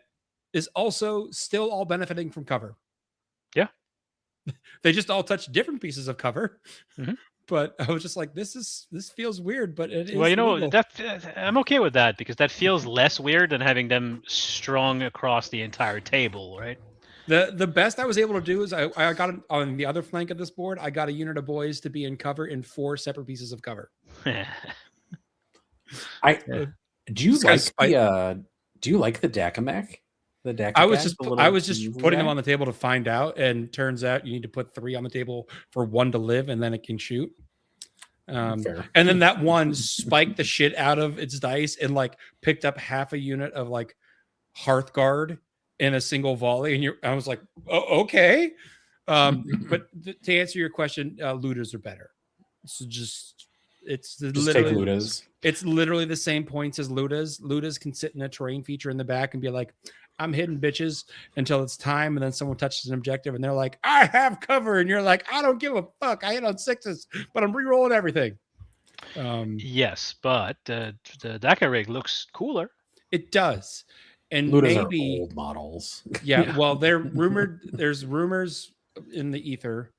is also still all benefiting from cover. Yeah. They just all touch different pieces of cover. Mm-hmm. But I was just like, this feels weird, but it is. Well, legal. I'm okay with that because that feels less weird than having them strung across the entire table, right? The best I was able to do is I got on the other flank of this board. I got a unit of boys to be in cover in 4 separate pieces of cover. Do you like the Dakamek? The Dakamek? I was just putting them on the table to find out, and turns out you need to put 3 on the table for 1 to live, and then it can shoot. And then that one spiked the shit out of its dice and like picked up half a unit of like Hearthguard in a single volley, and I was like, oh, okay. But to answer your question, looters are better. So it's literally the same points as Ludas. Ludas can sit in a terrain feature in the back and be like, I'm hitting bitches until it's time, and then someone touches an objective and they're like, I have cover, and you're like, I don't give a fuck. I hit on 6s, but I'm re-rolling everything. Yes, but the Dakar rig looks cooler. It does. And Ludas maybe are old models. Yeah, well, there's rumors in the ether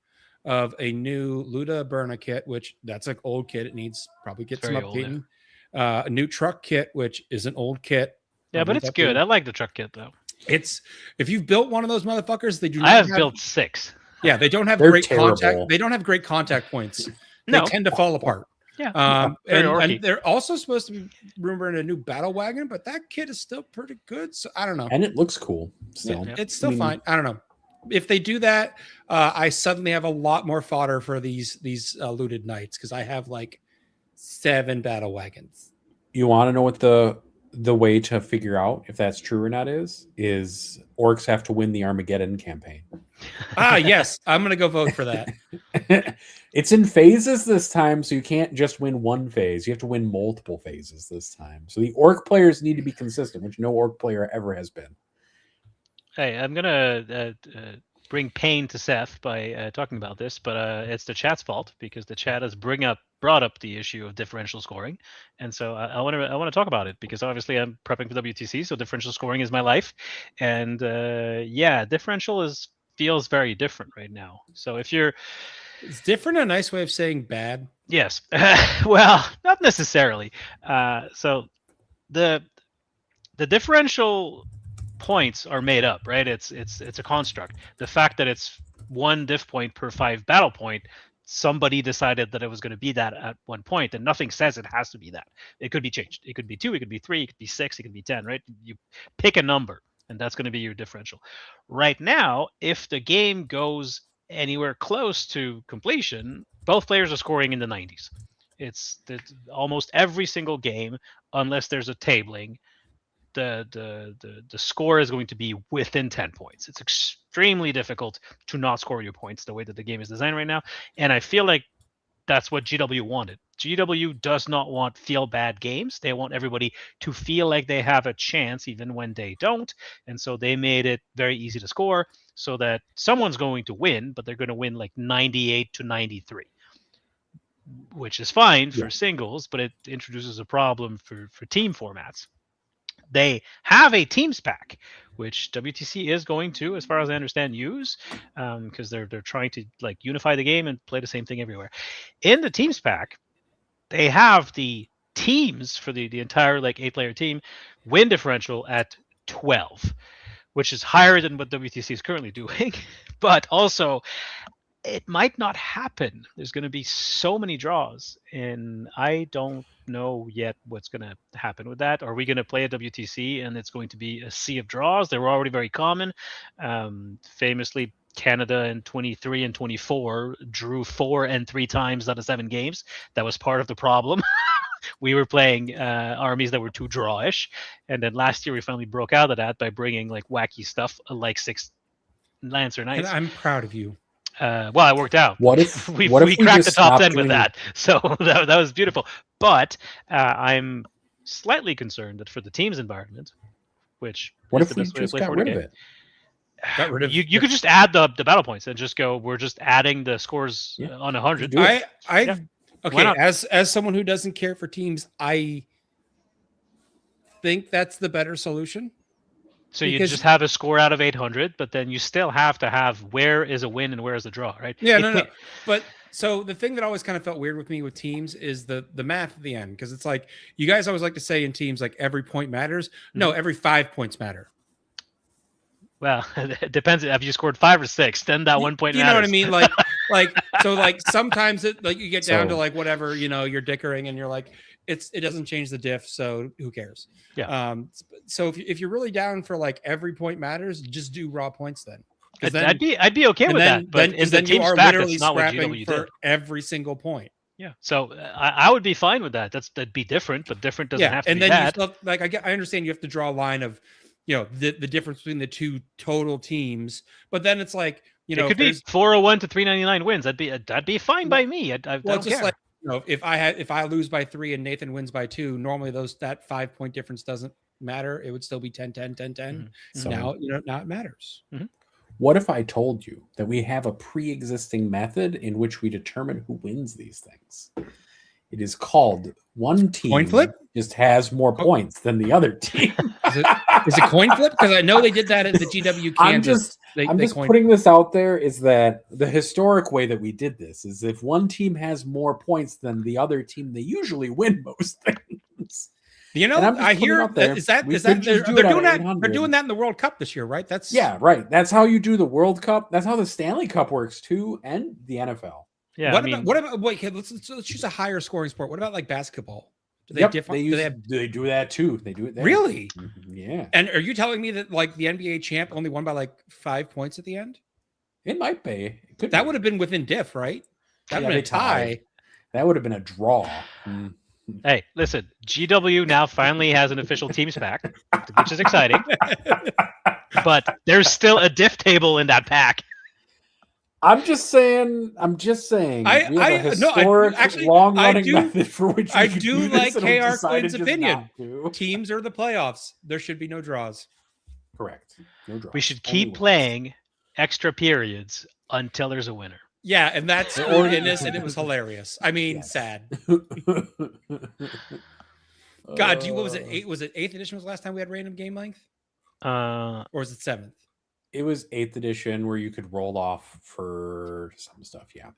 of a new Luda Burna kit, which that's an old kit. It needs probably get some updating. A new truck kit, which is an old kit. Yeah, but it's good. I like the truck kit though. It's if you've built one of those motherfuckers, they do. I have built 6. Yeah, they don't have great contact. They don't have great contact points. They tend to fall apart. Yeah. And they're also supposed to be rumored a new battle wagon, but that kit is still pretty good. So I don't know. And it looks cool still. Yeah, it's still fine. I don't know. If they do that, I suddenly have a lot more fodder for these looted knights because I have like 7 battle wagons. You want to know what the way to figure out if that's true or not is orcs have to win the Armageddon campaign. Yes. I'm going to go vote for that. It's in phases this time, so you can't just win one phase. You have to win multiple phases this time. So the orc players need to be consistent, which no orc player ever has been. Hey, I'm going to bring pain to Seth by talking about this, but it's the chat's fault because the chat has brought up the issue of differential scoring, and so I want to talk about it because obviously I'm prepping for WTC, so differential scoring is my life, and differential feels very different right now. So if you're Is different a nice way of saying bad? Yes. Well, not necessarily. So the differential points are made up, right? It's a construct. The fact that it's 1 diff point per 5 battle point, somebody decided that it was going to be that at one point, and nothing says it has to be that. It could be changed. It could be 2, it could be 3, it could be 6, it could be 10, right? You pick a number, and that's going to be your differential. Right now, if the game goes anywhere close to completion, both players are scoring in the 90s. It's almost every single game, unless there's a tabling, the score is going to be within 10 points. It's extremely difficult to not score your points the way that the game is designed right now, and I feel like that's what GW wanted. GW does not want feel bad games. They want everybody to feel like they have a chance even when they don't, and so they made it very easy to score so that someone's going to win, but they're going to win like 98 to 93, which is fine for singles, but it introduces a problem for team formats. They have a teams pack, which WTC is going to, as far as I understand, use because they're trying to like unify the game and play the same thing everywhere. In the teams pack, they have the teams for the entire like 8-player team win differential at 12, which is higher than what WTC is currently doing. But also, it might not happen. There's going to be so many draws, and I don't know yet what's going to happen with that. Are we going to play a WTC and it's going to be a sea of draws? They were already very common. Famously, Canada in 23 and 24 drew 4 and 3 times out of 7 games. That was part of the problem. We were playing armies that were too drawish, and then last year we finally broke out of that by bringing like wacky stuff like 6 Lancer Knights. And I'm proud of you. Well, it worked out. What if we just cracked the top stopped 10 with doing- that? So that was beautiful. But I'm slightly concerned that for the team's environment, which What is if the we best way to just play got 40K, rid of it? Got rid of you could just add the battle points and just go, we're just adding the scores Yeah. on 100. Do it. Why not? as someone who doesn't care for teams, I think that's the better solution. So you because- just have a score out of 800, but then you still have to have where is a win and where is a draw, right? Yeah, If no. we- But so the thing that always kind of felt weird with me with teams is the math at the end, because it's like you guys always like to say in teams like every point matters. No, every 5 points matter. Well, it depends. Have you scored 5 or 6? Then that 1 point You know what I matters. mean? Like sometimes it like you get down to So- like whatever, you're dickering and you're like it doesn't change the diff, so who cares? Yeah. So if you're really down for like every point matters, just do raw points then. 'Cause then I'd be okay with that, but in the then you team are spec, literally it's not what scrapping GW for did. every single point. Yeah, so I would be fine with that. That'd be different, but different doesn't have to and be then you bad. still like I understand you have to draw a line of the difference between the two total teams, but then it's like It could be 401 to 399 wins. That'd be fine by me. I well, don't it's just care. like if I lose by 3 and Nathan wins by 2, normally that 5 point difference doesn't matter. It would still be 10 10 10 10. So Now now it matters. what if I told you that we have a pre-existing method in which we determine who wins these things? It is called one team Coin flip? just has more points than the other team. Is it coin flip? Because I know they did that at the GW Kansas. I'm just coin- putting this out there is that the historic way that we did this is if one team has more points than the other team, they usually win most things. And I'm just I putting it hear out there. is that We is that could just they're do it doing at that? They're 800. doing that in the World Cup this year, right? That's Yeah, right. That's how you do the World Cup. That's how the Stanley Cup works too, and the NFL. Yeah, What about wait? Okay, let's choose a higher scoring sport. What about like basketball? Do they Yep, differ? they, do use, they have they do that too. They do it there. really? Mhm, yeah, And are you telling me that like the NBA champ only won by like 5 points at the end? it might be. It could That be. would have been within diff, right? That Yeah, would have been a they tied. tie. That would have been a draw. Mm. Hey, listen, GW now finally has an official teams pack, which is exciting. But there's still a diff table in that pack. I'm just saying. We have a historic, long-running do- method for which I we could do this, like and we KR decided Quinn's just opinion. not to. Teams are the playoffs. There should be no draws. Correct. No draws. We should Only keep wins. playing extra periods until there's a winner. Yeah, and that's Or- in this, and it was hilarious. I mean, Yes. sad. God, what was it? Was it 8th edition was the last time we had random game length, or was it 7th? It was 8th edition where you could roll off for some stuff. Yeah,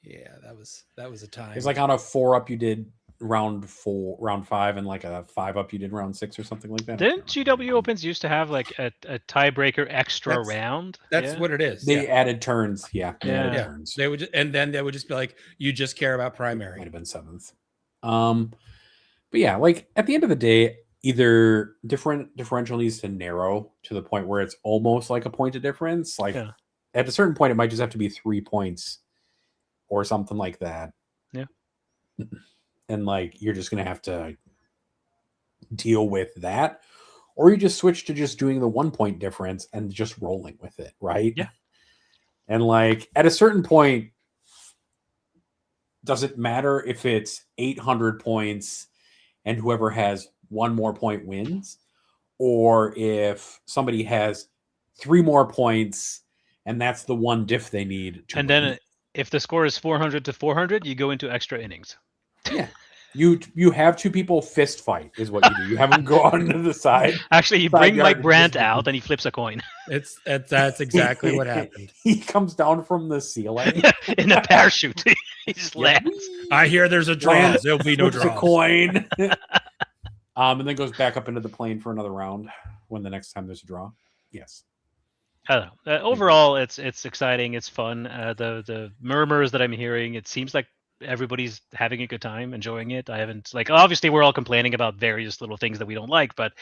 Yeah, that was a time. it was like on a 4-up you did round 5, and like a 5-up you did round 6 or something like that. Didn't GW Opens used to have like a tiebreaker extra That's- round? that's Yeah. what it is. They yeah. added turns. Yeah, they added Yeah. turns. They would just, and then they would just be like, you just care about Might primary. have been 7th. But yeah, like at the end of the day, either differential needs to narrow to the point where it's almost like a point of difference. Like Yeah. at a certain point, it might just have to be 3 points or something like that. Yeah. And like you're just gonna have to deal with that, or you just switch to just doing the 1 point difference and just rolling with it, right? Yeah. And like at a certain point, does it matter if it's 800 points and whoever has 1 more point wins, or if somebody has 3 more points and that's the one diff they need to And win? then if the score is 400 to 400, you go into extra innings. Yeah. You have 2 people fist fight is what you do. You have them go on to the side. Actually, you Side bring yard Mike and Brandt just- out and he flips a coin That's exactly what happened. He comes down from the ceiling. in a parachute. He just Yeah. lands. I hear there's a draw. Lands, There'll be no flips a draws. coin. And then goes back up into the plane for another round when the next time there's a draw. Yes. I don't know. Overall, it's exciting. It's fun. The murmurs that I'm hearing, it seems like everybody's having a good time, enjoying it. I haven't like obviously we're all complaining about various little things that we don't like, but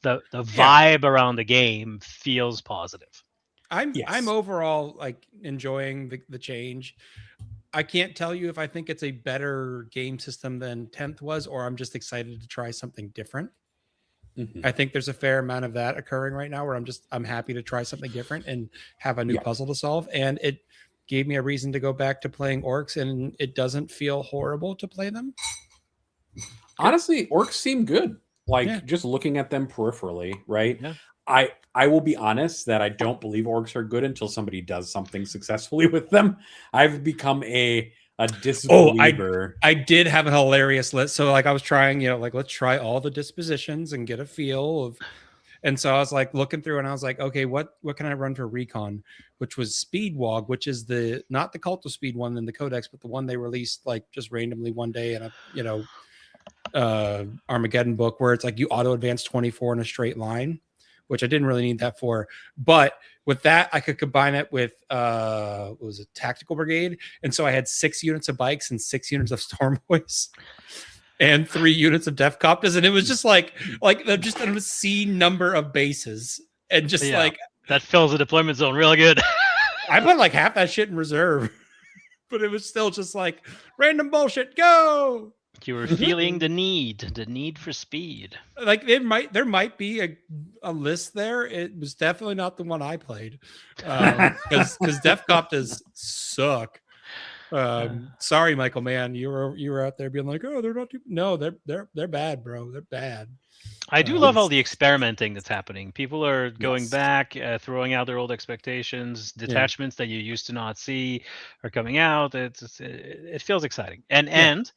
the vibe around the game feels positive. I'm overall like enjoying the change. I can't tell you if I think it's a better game system than 10th was, or I'm just excited to try something different. I think there's a fair amount of that occurring right now where I'm happy to try something different and have a new puzzle to solve. And it gave me a reason to go back to playing orcs, and it doesn't feel horrible to play them. Honestly, orcs seem good. Like just looking at them peripherally, right? Yeah. I will be honest that I don't believe orcs are good until somebody does something successfully with them. I've become a disbeliever. I did have a hilarious list. So like I was trying, like let's try all the dispositions and get a feel of. And so I was like looking through, and I was like, okay, what can I run for recon? Which was Speed Wog, which is not the Cult of Speed one in the Codex, but the one they released like just randomly one day in a Armageddon book where it's like you auto advance 24 in a straight line, which I didn't really need that for. But with that, I could combine it with what was it, Tactical Brigade. And so I had 6 units of bikes and 6 units of Storm Boys and 3 units of Def Copters. And it was just like just an obscene number of bases. And just like that fills the deployment zone real good. I put like half that shit in reserve, but it was still just like random bullshit. Go. You were feeling the need for speed. Like there might be a list there. It was definitely not the one I played because Def Copters suck. Sorry, Michael Mann, you were out there being like, oh, they're not too. No, they're bad, bro. They're bad. I do love all the experimenting that's happening. People are going back, throwing out their old expectations. Detachments that you used to not see are coming out. It feels exciting. And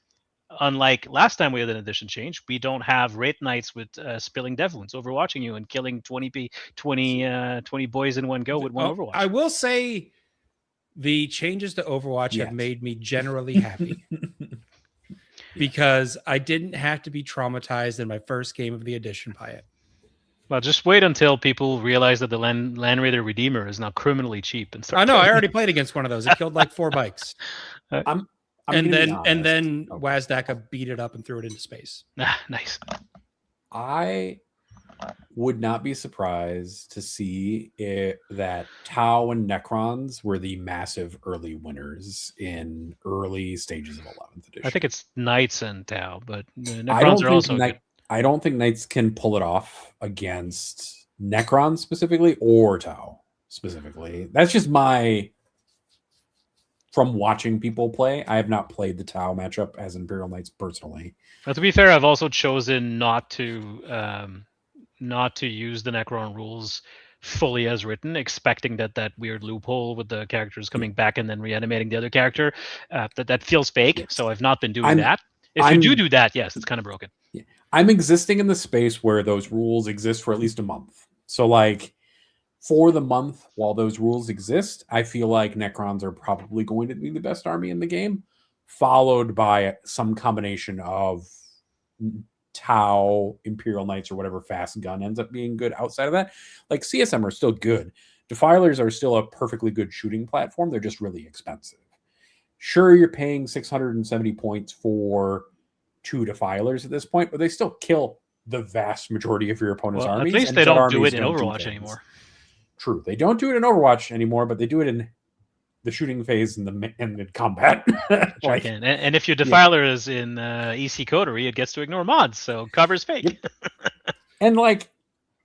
unlike last time we had an edition change, we don't have Wraith Knights with spilling death wounds overwatching you and killing 20 boys in one go with one Overwatch. I will say the changes to Overwatch have made me generally happy. Because I didn't have to be traumatized in my first game of the edition by it. Well, just wait until people realize that the Land Raider Redeemer is now criminally cheap. And I know. I already played against one of those. It killed like 4 bikes. And then Wazdaka beat it up and threw it into space. Nice. I would not be surprised to see that Tau and Necrons were the massive early winners in early stages of 11th edition. I think it's Knights and Tau, but Necrons are also good. I don't think Knights can pull it off against Necrons specifically or Tau specifically. That's just from watching people play. I have not played the Tau matchup as Imperial Knights personally. But to be fair, I've also chosen not to use the Necron rules fully as written, expecting that weird loophole with the characters coming back and then reanimating the other character. That feels fake. Yes. So I've not been doing that. If you do that, yes, it's kind of broken. Yeah. I'm existing in the space where those rules exist for at least a month. So like for the month while those rules exist, I feel like Necrons are probably going to be the best army in the game, followed by some combination of Tau, Imperial Knights, or whatever fast gun ends up being good outside of that. Like CSM are still good. Defilers are still a perfectly good shooting platform. They're just really expensive. Sure, you're paying 670 points for 2 Defilers at this point, but they still kill the vast majority of your opponent's armies. At least they don't do it in Overwatch anymore. True. They don't do it in Overwatch anymore, but they do it in the shooting phase and the combat. And if your Defiler is in EC Coterie, it gets to ignore mods, so cover's fake. Yep. And like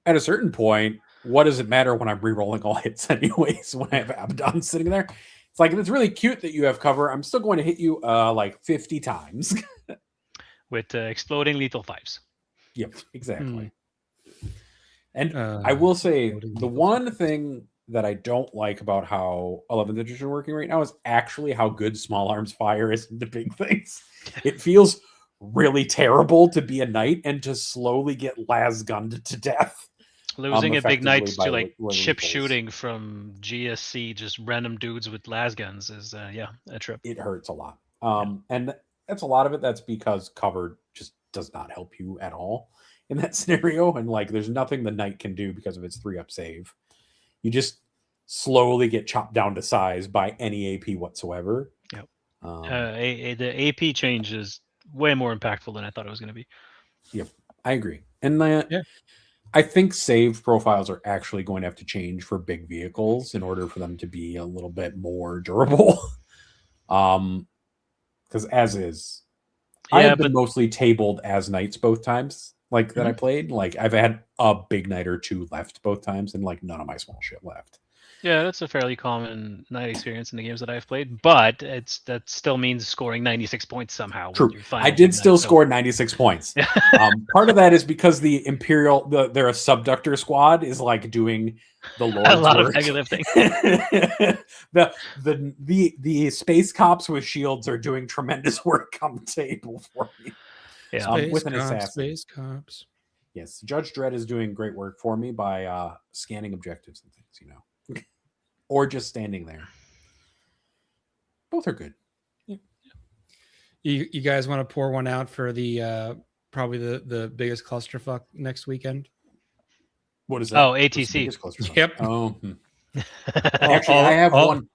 at a certain point, what does it matter when I'm re-rolling all hits anyways when I have Abaddon sitting there? It's like, it's really cute that you have cover. I'm still going to hit you like 50 times. With exploding lethal 5s. Yep, exactly. And I will say the one thing that I don't like about how 11th edition working right now is actually how good small arms fire is into big things. It feels really terrible to be a knight and to slowly get las gunned to death. Losing a big knight to like chip shooting from GSC, just random dudes with las guns is a trip. It hurts a lot. And that's a lot of it. That's because cover just does not help you at all in that scenario. And like, there's nothing the knight can do because of its 3-up save You just slowly get chopped down to size by any AP whatsoever. Yep. The AP change is way more impactful than I thought it was going to be. Yep, I agree. And I think save profiles are actually going to have to change for big vehicles in order for them to be a little bit more durable. Because as is, I have been mostly tabled as knights both times, like that I played. Like I've had a big knight or two left both times, and like none of my small shit left. Yeah, that's a fairly common knight experience in the games that I've played, but that still means scoring 96 points somehow. True, I did still score 96 points. Part of that is because the Imperial, their subductor squad is like doing the Lord's a lot work. of heavy lifting. the space cops with shields are doing tremendous work on the table for me. Yeah, with an assassin. Space cops. Yes, Judge Dredd is doing great work for me by scanning objectives and things, you know. Or just standing there. Both are good. Yeah. You guys want to pour one out for the probably the biggest clusterfuck next weekend? What is that? Oh, ATC. Yep. Oh. Actually, I have one.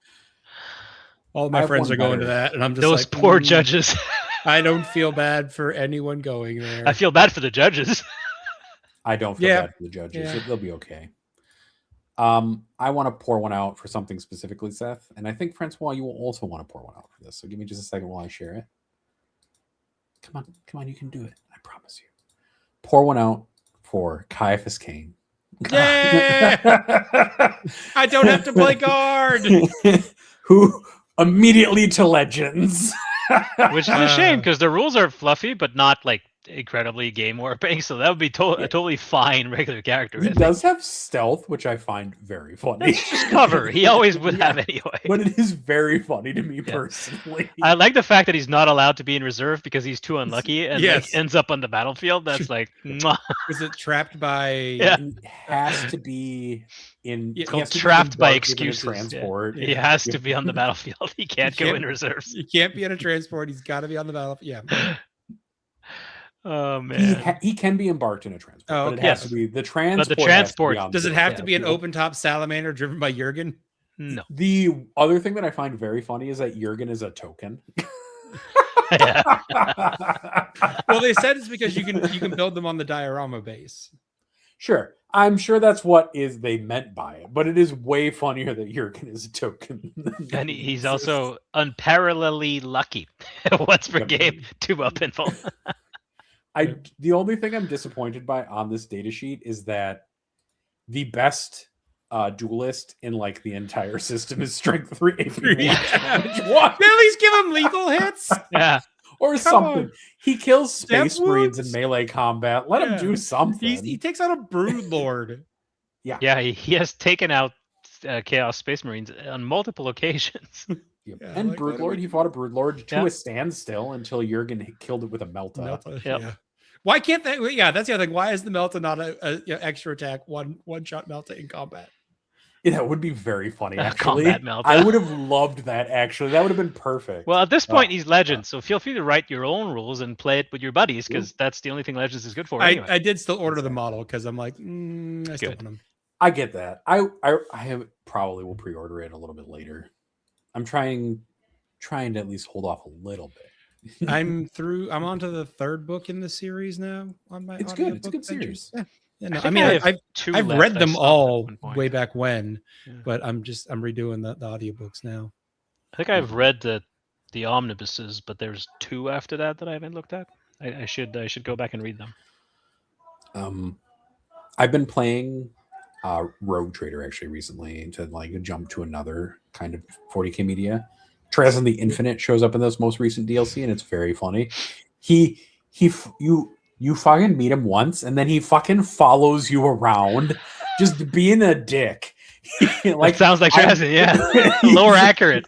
All my friends are going to that, and I'm just those like, poor judges. I don't feel bad for anyone going there. I feel bad for the judges. I don't feel bad for the judges. Yeah. They'll be okay. I want to pour one out for something specifically, Seth, and I think Francois, you will also want to pour one out for this. So give me just a second while I share it. Come on, you can do it. I promise you. Pour one out for Caiaphas Cain. Yeah! I don't have to play guard. Who immediately to legends. Which is a shame because the rules are fluffy, but not like incredibly game warping. So that would be a totally fine regular character. He does have stealth, which I find very funny. That's just cover. He always would have anyway. But it is very funny to me personally. I like the fact that he's not allowed to be in reserve because he's too unlucky and like, ends up on the battlefield. That's like, mwah. Is it trapped by? Yeah. He has to be in. It's called trapped by excuses. Transport. Yeah. He has to be on the battlefield. He can't go in reserves. He can't be in a transport. He's got to be on the battlefield. Yeah. Oh man, he can be embarked in a transport, but it has to be the transport. But the transport does it have to be an open top salamander driven by Jurgen? No. The other thing that I find very funny is that Jurgen is a token. Well, they said it's because you can build them on the diorama base. Sure, I'm sure that's what they meant by it, but it is way funnier that Jurgen is a token. And he's also unparalleledly lucky. Once per game, 2-up pinfall. The only thing I'm disappointed by on this data sheet is that the best duelist in like the entire system is strength 3 AP. At least give him lethal hits. Yeah. Or something. He kills space marines in melee combat. Let him do something. He takes out a brood lord. Yeah, he has taken out Chaos Space Marines on multiple occasions. Yep. Yeah, and Broodlord, he fought a Broodlord to a standstill until Jurgen killed it with a Melta. Yep. Yeah. Why can't they? Yeah, that's the other thing. Why is the Melta not a extra attack one shot Melta in combat? Yeah, that would be very funny. Actually, combat Melta. I would have loved that. Actually, that would have been perfect. Well, at this point, he's Legends, so feel free to write your own rules and play it with your buddies because that's the only thing Legends is good for. Anyway. I did still order the model because I'm like, I still want them. I get that. I probably will pre-order it a little bit later. I'm trying to at least hold off a little bit. I'm on to the third book in the series now. On my it's good. It's a good series. Yeah, no, I mean, I've read them all way back when, but I'm redoing the audiobooks now. I think I've read the omnibuses, but there's 2 after that I haven't looked at. I should go back and read them. I've been playing Rogue Trader actually recently to like jump to another kind of 40k media. Trails in the Infinite shows up in this most recent DLC, and it's very funny. You fucking meet him once, and then he fucking follows you around, just being a dick. Like that sounds like Travis, yeah. Lower accurate.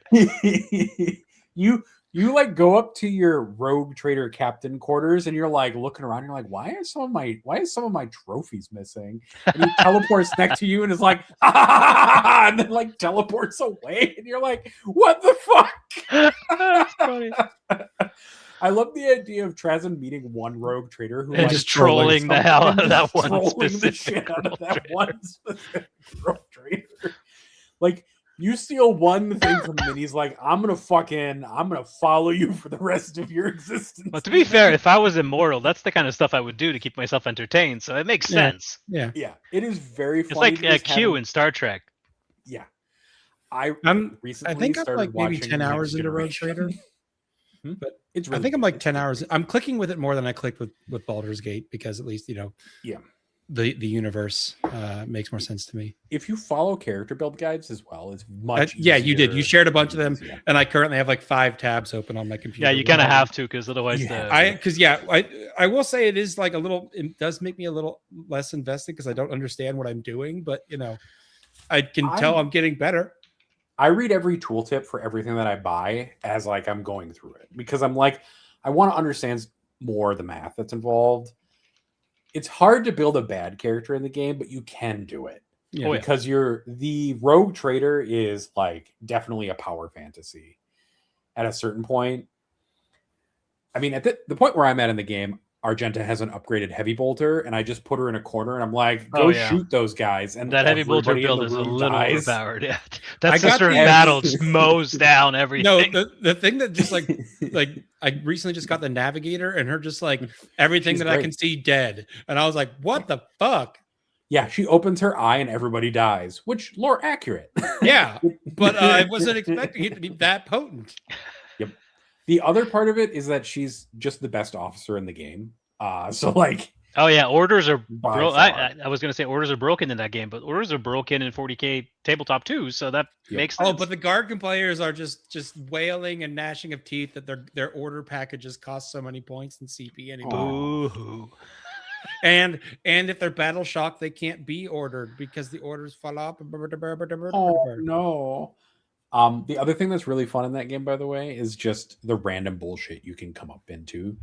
You like go up to your Rogue Trader captain quarters, and you're like looking around. You're like, why is some of my trophies missing? And he teleports next to you, and is like, and then like teleports away, and you're like, what the fuck? That's funny. I love the idea of Trazen meeting one rogue trader who And like just trolling the hell out of that one trolling the specific shit out of rogue that trader. one specific rogue trader. Like you steal one thing from him, and he's like, I'm gonna follow you for the rest of your existence. Well, to be fair, if I was immortal, that's the kind of stuff I would do to keep myself entertained. So it makes Yeah. sense. Yeah. Yeah, it is very It's funny. like to just Q have him- in Star Trek. Yeah. I I'm recently I think I'm started like maybe watching 10 Next hours into Rogue Generation. Trader. But It's I really think I'm good. like It's 10 really hours. good. I'm clicking with it more than I clicked with Baldur's Gate because at least, Yeah. the universe makes more sense to me. If you follow character build guides as well, it's much Yeah, you did. You easier shared a bunch of and them, easier. and I currently have like 5 tabs open on my computer. Yeah, you with kind of all have to, because otherwise Yeah. I will say it is like a little. It does make me a little less invested because I don't understand what I'm doing, but I can tell I'm getting better. I read every tooltip for everything that I buy as like I'm going through it because I'm like, I want to understand more of the math that's involved. It's hard to build a bad character in the game, but you can do it. Yeah. Oh, yeah. Because the rogue trader is like definitely a power fantasy at a certain point. I mean, at the point where I'm at in the game, Argenta has an upgraded heavy bolter, and I just put her in a corner, and I'm like, "Go shoot those guys!" And that heavy bolter everybody in build the is a room little dies. overpowered. Yeah, I that got sister in the- battle just mows down everything. No, the thing that just like I recently just got the navigator, and her just like everything She's that I great. can see dead, and I was like, "What the fuck?" Yeah, she opens her eye and everybody dies, which lore accurate. Yeah, but I wasn't expecting it to be that potent. Yep. The other part of it is that she's just the best officer in the game. So like, Oh yeah, orders are by broken. far. I was gonna say orders are broken in that game, but orders are broken in 40k tabletop too, so that Yep. makes sense. Oh, but the Gargan players are just wailing and gnashing of teeth that their order packages cost so many points in CP anymore. Boo-hoo. And if they're battle shocked, they can't be ordered because the orders fall off. Oh no. The other thing that's really fun in that game, by the way, is just the random bullshit you can come up into.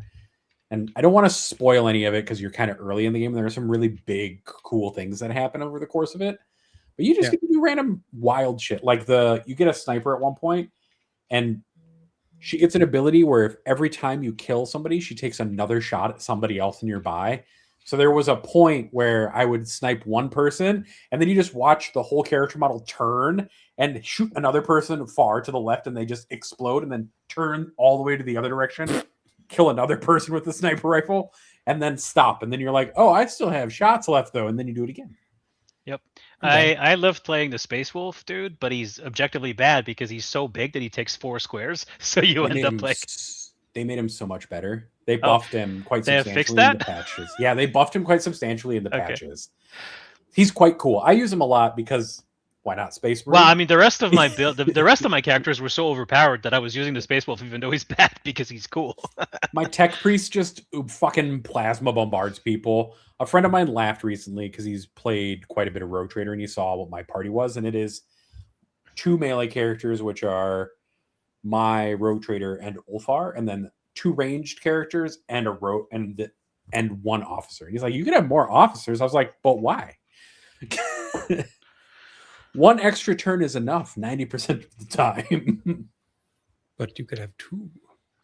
And I don't want to spoil any of it because you're kind of early in the game. There are some really big, cool things that happen over the course of it. But you just get to do random wild shit. Like you get a sniper at one point, and she gets an ability where if every time you kill somebody, she takes another shot at somebody else nearby. So there was a point where I would snipe one person, and then you just watch the whole character model turn and shoot another person far to the left, and they just explode and then turn all the way to the other direction, kill another person with the sniper rifle, and then stop. And then you're like, oh, I still have shots left, though. And then you do it again. Yep. Okay. I love playing the Space Wolf dude, but he's objectively bad because he's so big that he takes 4 squares. So you end up like They made him so much better. They buffed him quite they have substantially fixed in the that? patches. Yeah, they buffed him quite substantially in the Okay. patches. He's quite cool. I use him a lot because why not Space Marine? well, I mean, the rest of my build, the rest of my characters were so overpowered that I was using the Space Wolf even though he's bad because he's cool. My tech priest just fucking plasma bombards people. A friend of mine laughed recently because he's played quite a bit of Rogue Trader and he saw what my party was, and it is 2 melee characters, which are my Rogue Trader and Ulfar, and then 2 ranged characters and and 1 officer. And he's like, you could have more officers. I was like, but why? 1 extra turn is enough 90% of the time. But you could have 2.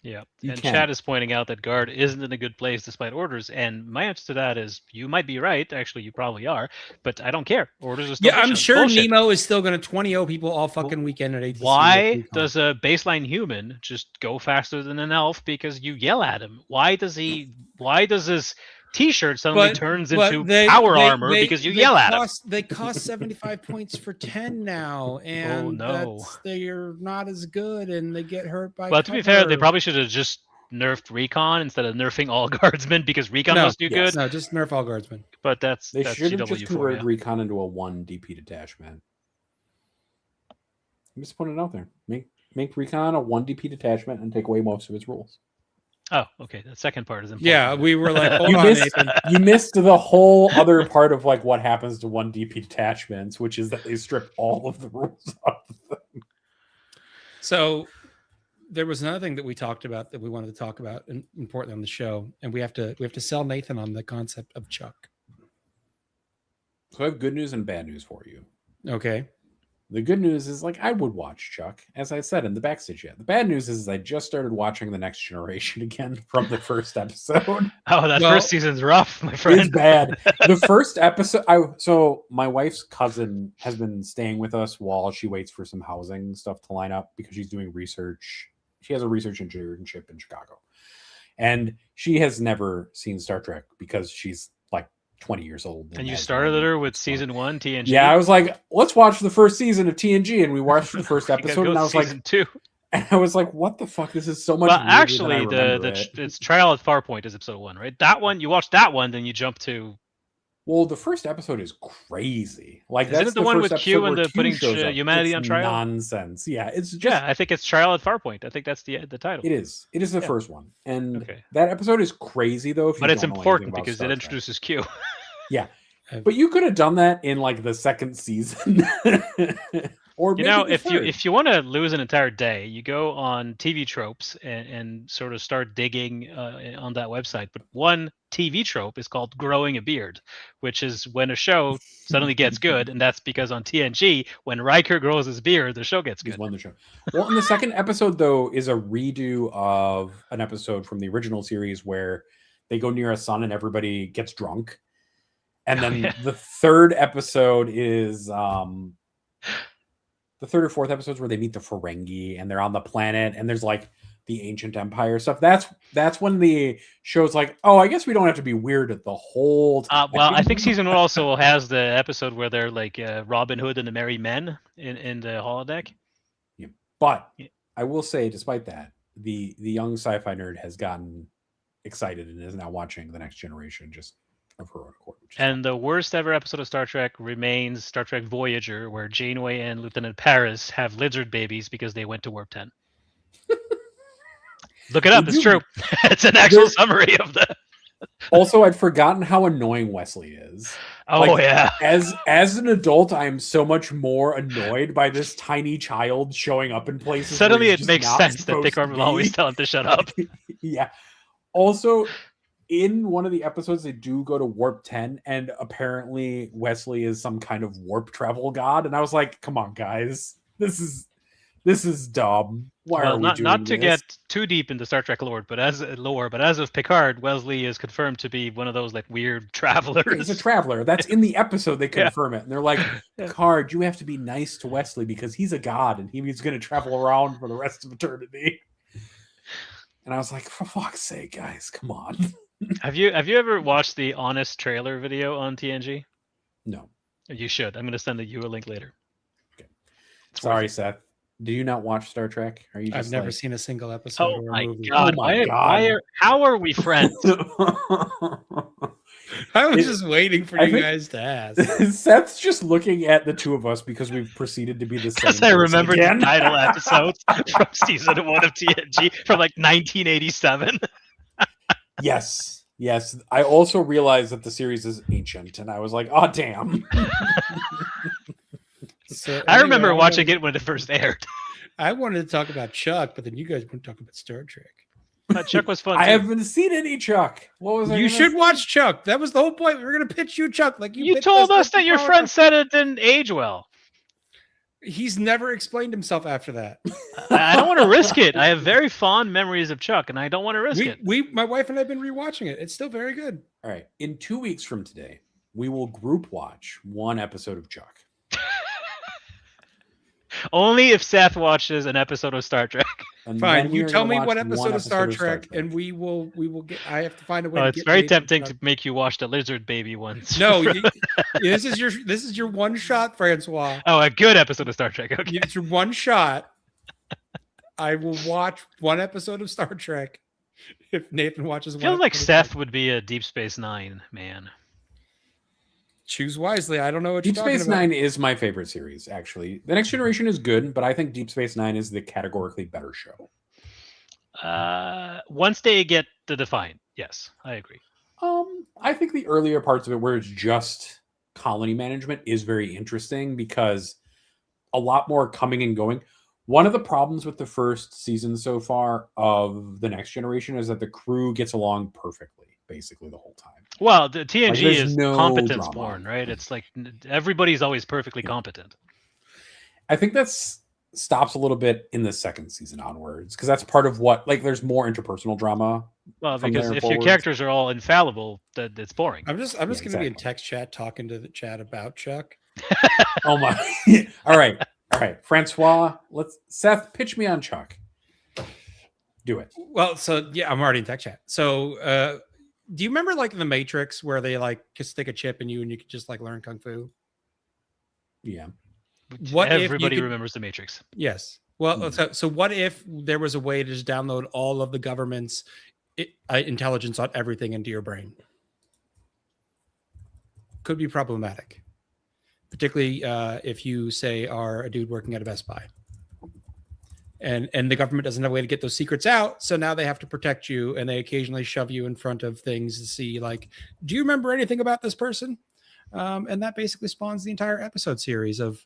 Yeah. You And can. Chad is pointing out that guard isn't in a good place despite orders. And my answer to that is you might be right. Actually, you probably are, but I don't care. Orders are still Yeah, I'm bullshit. sure Bullshit. Nemo is still going to 20-0 people all fucking weekend at ATC. Why with does a baseline human just go faster than an elf because you yell at him? Why does his t-shirt suddenly turns into power armor because you yell at him? They cost 75 points for 10 now, and no. they're not as good, and they get hurt by. Well, to be fair, they cover. probably should have just nerfed recon instead of nerfing all guardsmen because recon No, was too good. No, just nerf all guardsmen. But that's They should have just GW4. converted Yeah. recon into a 1 DP detachment. I'm just putting it out there. Make recon a 1 DP detachment and take away most of its rules. Oh, okay. The second part is important. Yeah, we were like, hold You on, missed, Nathan. you missed the whole other part of like what happens to 1 DP detachments, which is that they strip all of the rules off of them. So there was another thing that we talked about that we wanted to talk about and important on the show, and we have to sell Nathan on the concept of Chuck. So I have good news and bad news for you. Okay. The good news is, like, I would watch Chuck, as I said in the backstage yet. The bad news is I just started watching The Next Generation again from the first episode. Oh, that Well, first season's rough, my friend. It's bad. The first episode, so my wife's cousin has been staying with us while she waits for some housing stuff to line up because she's doing research. She has a research internship in Chicago. And she has never seen Star Trek because she's like 20 years old. And you started her with season 1, TNG? Yeah, I was like, let's watch the first season of TNG. And we watched the first episode, and I was like, season 2. And I was like, what the fuck? This is so much. Well, weirder than I actually, remember it's Trial at Farpoint is episode 1, right? That one, you watch that one, then you jump to. Well, the first episode is crazy. Like, Isn't that's it the one first with Q episode and where the putting shows up. humanity It's on trial? Nonsense. Yeah, it's just. Yeah, I think it's Trial at Farpoint. I think that's the title. It is. It is the Yeah. first one, and Okay. that episode is crazy though. If you But it's don't know important anything about because Star it Trek. introduces Q. Yeah, but you could have done that in like the second season, or You maybe know, the third. if you want to lose an entire day, you go on TV tropes and sort of start digging on that website. But one TV trope is called growing a beard, which is when a show suddenly gets good, and that's because on TNG, when Riker grows his beard, the show gets He's good. won the show. Well, and the second episode though is a redo of an episode from the original series where they go near a sun and everybody gets drunk. And Oh, then yeah. the third episode is the third or fourth episodes where they meet the Ferengi and they're on the planet and there's like the ancient empire stuff. That's when the show's like, oh, I guess we don't have to be weird at the whole time. Well, I think season 1 also has the episode where they're like Robin Hood and the Merry Men in the holodeck. Yeah. But Yeah. I will say, despite that, the young sci-fi nerd has gotten excited and is now watching The Next Generation just of her own accord. Which is And the worst ever episode of Star Trek remains Star Trek Voyager, where Janeway and Lieutenant Paris have lizard babies because they went to Warp 10. Look it up; it's true. It's an actual summary of the. Also, I'd forgotten how annoying Wesley is. Oh Like, yeah, As an adult, I am so much more annoyed by this tiny child showing up in places. where suddenly he's it just makes not sense that supposed Picard to will always be. tell him to shut up. Yeah. Also, in one of the episodes, they do go to Warp 10, and apparently Wesley is some kind of warp travel god. And I was like, come on, guys. This is dumb. Why are we doing Not to this? get too deep into Star Trek lore, but as of Picard, Wesley is confirmed to be one of those like weird travelers. He's a traveler. That's in the episode. They Yeah. confirm it. And they're like, Yeah. Picard, you have to be nice to Wesley because he's a god and he's going to travel around for the rest of eternity. And I was like, for fuck's sake, guys, come on. Have you ever watched the Honest trailer video on TNG? No. You should. I'm going to send you a link later. Okay. It's Sorry, worth it. Seth. Do you not watch Star Trek? Are you just I've never like... seen a single episode Oh or a my movie. god! Oh my God. How are we friends? I was It- just waiting for I you think- guys to ask. Seth's just looking at the two of us because we've proceeded to be the same. Because I person remember the again. title episodes from season 1 of TNG from like 1987. Yes. I also realized that the series is ancient, and I was like, oh, damn. So, I remember anyway, watching it when it first aired. I wanted to talk about Chuck, but then you guys want to talk about Star Trek. But Chuck was fun. I too. haven't seen any Chuck. What was I You gonna should say? watch Chuck. That was the whole point. We were going to pitch you Chuck. Like You pitched told us to that your Power friend Hour. said it didn't age well. He's never explained himself after that. I don't want to risk it. I have very fond memories of Chuck, and I don't want to risk it. My wife and I have been rewatching it. It's still very good. All right. In 2 weeks from today, we will group watch one episode of Chuck. Only if Seth watches an episode of Star Trek. And Fine. then we You are tell gonna me watch what one episode of Star episode Trek, and we will get. I have to find a way. Oh, to it's get very Nathan tempting Chuck. to make you watch the lizard baby ones. No, this is your one shot, Francois. Oh, a good episode of Star Trek. Okay. It's your one shot. I will watch one episode of Star Trek if Nathan watches one. Feels like episode of Seth Star Trek. would be a Deep Space Nine man. Choose wisely. I don't know what Deep you're talking Space about. Nine is my favorite series, actually. The Next Generation is good, but I think Deep Space Nine is the categorically better show. Once they get the Defiant, yes, I agree. I think the earlier parts of it, where it's just colony management, is very interesting because a lot more coming and going. One of the problems with the first season so far of The Next Generation is that the crew gets along perfectly, basically the whole time. Well, the TNG there's is no competence drama. born, right? It's like everybody's always perfectly competent. I think that's stops a little bit in the second season onwards, because that's part of what, like, there's more interpersonal drama. Well, from because there if your forwards. characters are all infallible, that it's boring. I'm just going to be in exactly. text chat talking to the chat about Chuck. Oh my! All right. Francois, Seth, pitch me on Chuck. Do it. Well, so yeah, I'm already in tech chat. So, do you remember like in the Matrix where they like just stick a chip in you and you could just like learn kung fu? Yeah. What if you Everybody could- remembers the Matrix. Yes. Well, so what if there was a way to just download all of the government's intelligence on everything into your brain? Could be problematic, particularly if you say are a dude working at a Best Buy. And the government doesn't have a way to get those secrets out, so now they have to protect you, and they occasionally shove you in front of things to see, like, do you remember anything about this person? And that basically spawns the entire episode series of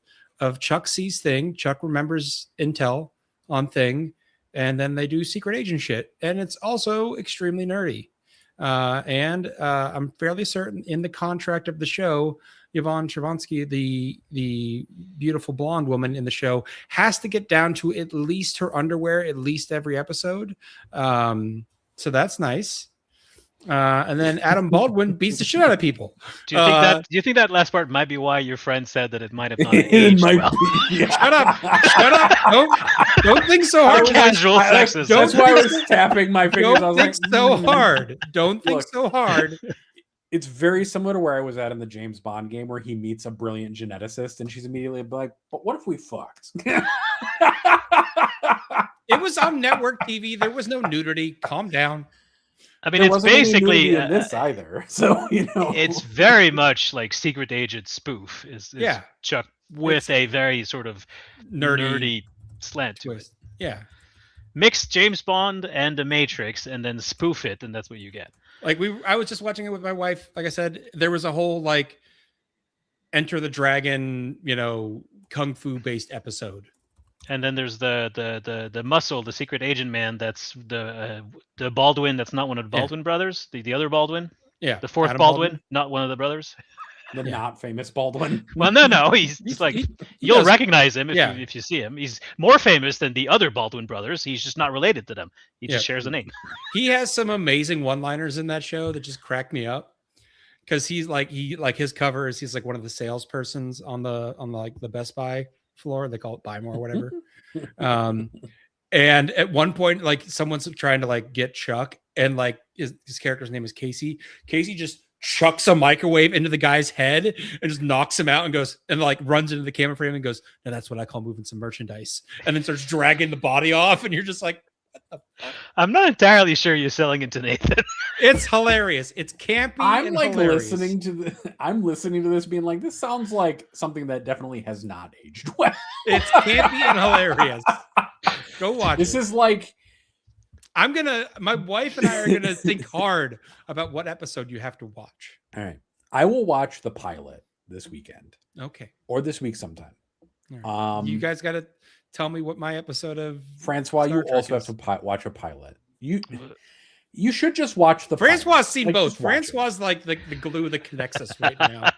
Chuck sees Thing, Chuck remembers intel on Thing, and then they do secret agent shit, and it's also extremely nerdy. And I'm fairly certain in the contract of the show, Yvonne Stravinsky, the beautiful blonde woman in the show, has to get down to at least her underwear at least every episode. So that's nice. And then Adam Baldwin beats the shit out of people. Do you think that last part might be why your friend said that it might have not It aged might well? be, yeah. Shut up! Don't think so hard. Casual sexism. That's why I was tapping my fingers. I Don't was think like, so hard. Don't think Look. so hard. It's very similar to where I was at in the James Bond game, where he meets a brilliant geneticist, and she's immediately like, "But what if we fucked?" It was on network TV. There was no nudity. Calm down. I mean, There it's wasn't any basically nudity in this either. So it's very much like Secret Agent spoof. Is Yeah. Chuck with a very sort of nerdy slant to it. twist. Yeah. Mix James Bond and the Matrix, and then spoof it, and that's what you get. Like I was just watching it with my wife. Like I said, there was a whole like Enter the Dragon, kung fu based episode. And then there's the muscle, the secret agent man. That's the Baldwin. That's not one of the Baldwin brothers. The other Baldwin. Yeah. The fourth Adam Baldwin, not one of the brothers. the not famous Baldwin. Well, no, he's like he you'll does- recognize him Yeah. if you see him. He's more famous than the other Baldwin brothers. He's just not related to them. He just shares a name. He has some amazing one-liners in that show that just crack me up. Because he's like his cover is he's like one of the salespersons on the Best Buy floor. They call it Buy More or whatever. And at one point, like someone's trying to like get Chuck, and like his character's name is Casey. Casey just chucks a microwave into the guy's head and just knocks him out and goes and like runs into the camera frame and goes, "No, that's what I call moving some merchandise." And then starts dragging the body off, and you're just like, "What the fuck?" I'm not entirely sure you're selling it to Nathan. It's hilarious. It's campy. I'm and like hilarious. listening to this, being like, this sounds like something that definitely has not aged well. It's campy and hilarious. Go watch This it. is like, My wife and I are gonna think hard about what episode you have to watch. all right, I will watch the pilot this weekend Okay. or this week sometime. All right. You guys got to tell me what my episode of Francois, Star you Trek also is. have to watch a pilot. You should just watch the Francois pilot. has seen Like, both. just watch it. Francois is like the glue that connects us right now.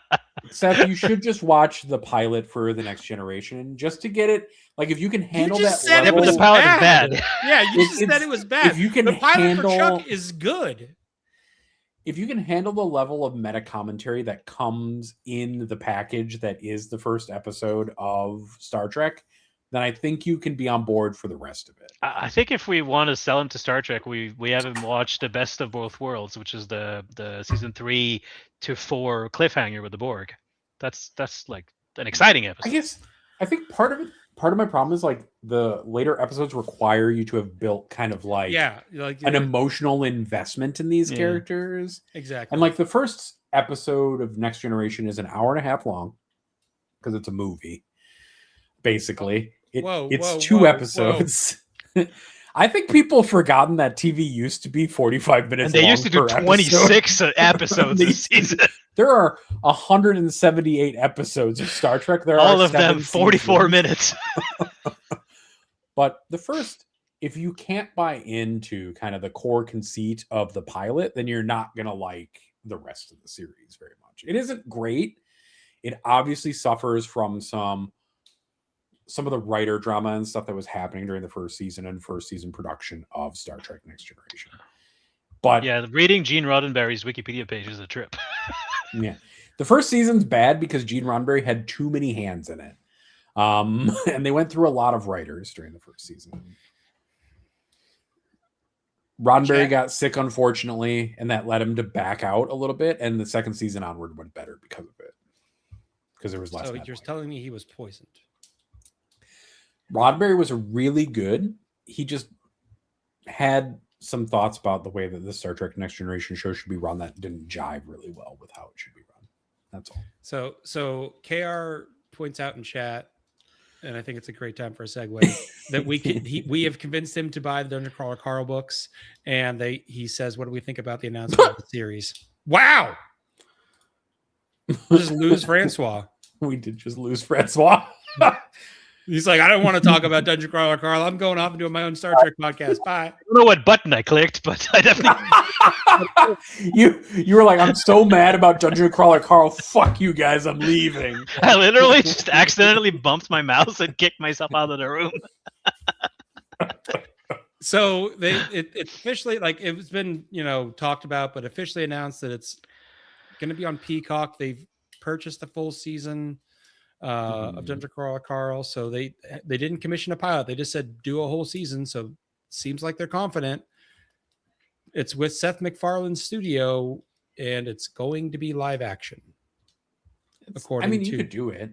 Seth, you should just watch the pilot for The Next Generation just to get it. Like, if you can handle just that said Yeah, it but level, the pilot is bad. Yeah, you It's- just said it's- it was bad. if you can the pilot handle- for Chuck is good. if you can handle the level of meta commentary that comes in the package that is the first episode of Star Trek, then I think you can be on board for the rest of it. I think if we want to sell him to Star Trek, we haven't watched the Best of Both Worlds, which is the season 3 to 4 cliffhanger with the Borg. That's like an exciting episode. I think part of my problem is like the later episodes require you to have built kind of like Yeah, like an emotional investment in these Yeah. characters. exactly. And like the first episode of Next Generation is an hour and a half long because it's a movie. Basically, it's two episodes. I think people have forgotten that TV used to be 45 minutes. And they long used to do per episode. 26 episodes a season. There are 178 episodes of Star Trek. There All are of them 7 44 seasons. minutes. But the first, if you can't buy into kind of the core conceit of the pilot, then you're not going to like the rest of the series very much. It isn't great. It obviously suffers from some some of the writer drama and stuff that was happening during the first season production of Star Trek Next Generation. But yeah, reading Gene Roddenberry's Wikipedia page is a trip. yeah, the first season's bad because Gene Roddenberry had too many hands in it. And they went through a lot of writers during the first season. Roddenberry got sick, unfortunately, and that led him to back out a little bit. And the second season onward went better because of it. Because there was less. So you're telling me he was poisoned? Roddenberry was really good. He just had some thoughts about the way that the Star Trek Next Generation show should be run that didn't jive really well with how it should be run. That's all. So KR points out in chat, and I think it's a great time for a segue, that we have convinced him to buy the Dungeon Crawler Carl books, and he says, "What do we think about the announcement of the series?" Wow, just lose Francois. We did just lose Francois. He's like, I don't want to talk about Dungeon Crawler Carl. I'm going off and doing my own Star Trek podcast. Bye. I don't know what button I clicked, but I definitely. You were like, I'm so mad about Dungeon Crawler Carl. Fuck you guys, I'm leaving. I literally just accidentally bumped my mouse and kicked myself out of the room. So it officially, like, it's been talked about, but officially announced that it's going to be on Peacock. They've purchased the full season of Dungeon Crawler Carl, so they didn't commission a pilot. They just said do a whole season. So it seems like they're confident. It's with Seth MacFarlane's studio, and it's going to be live action. You could do it.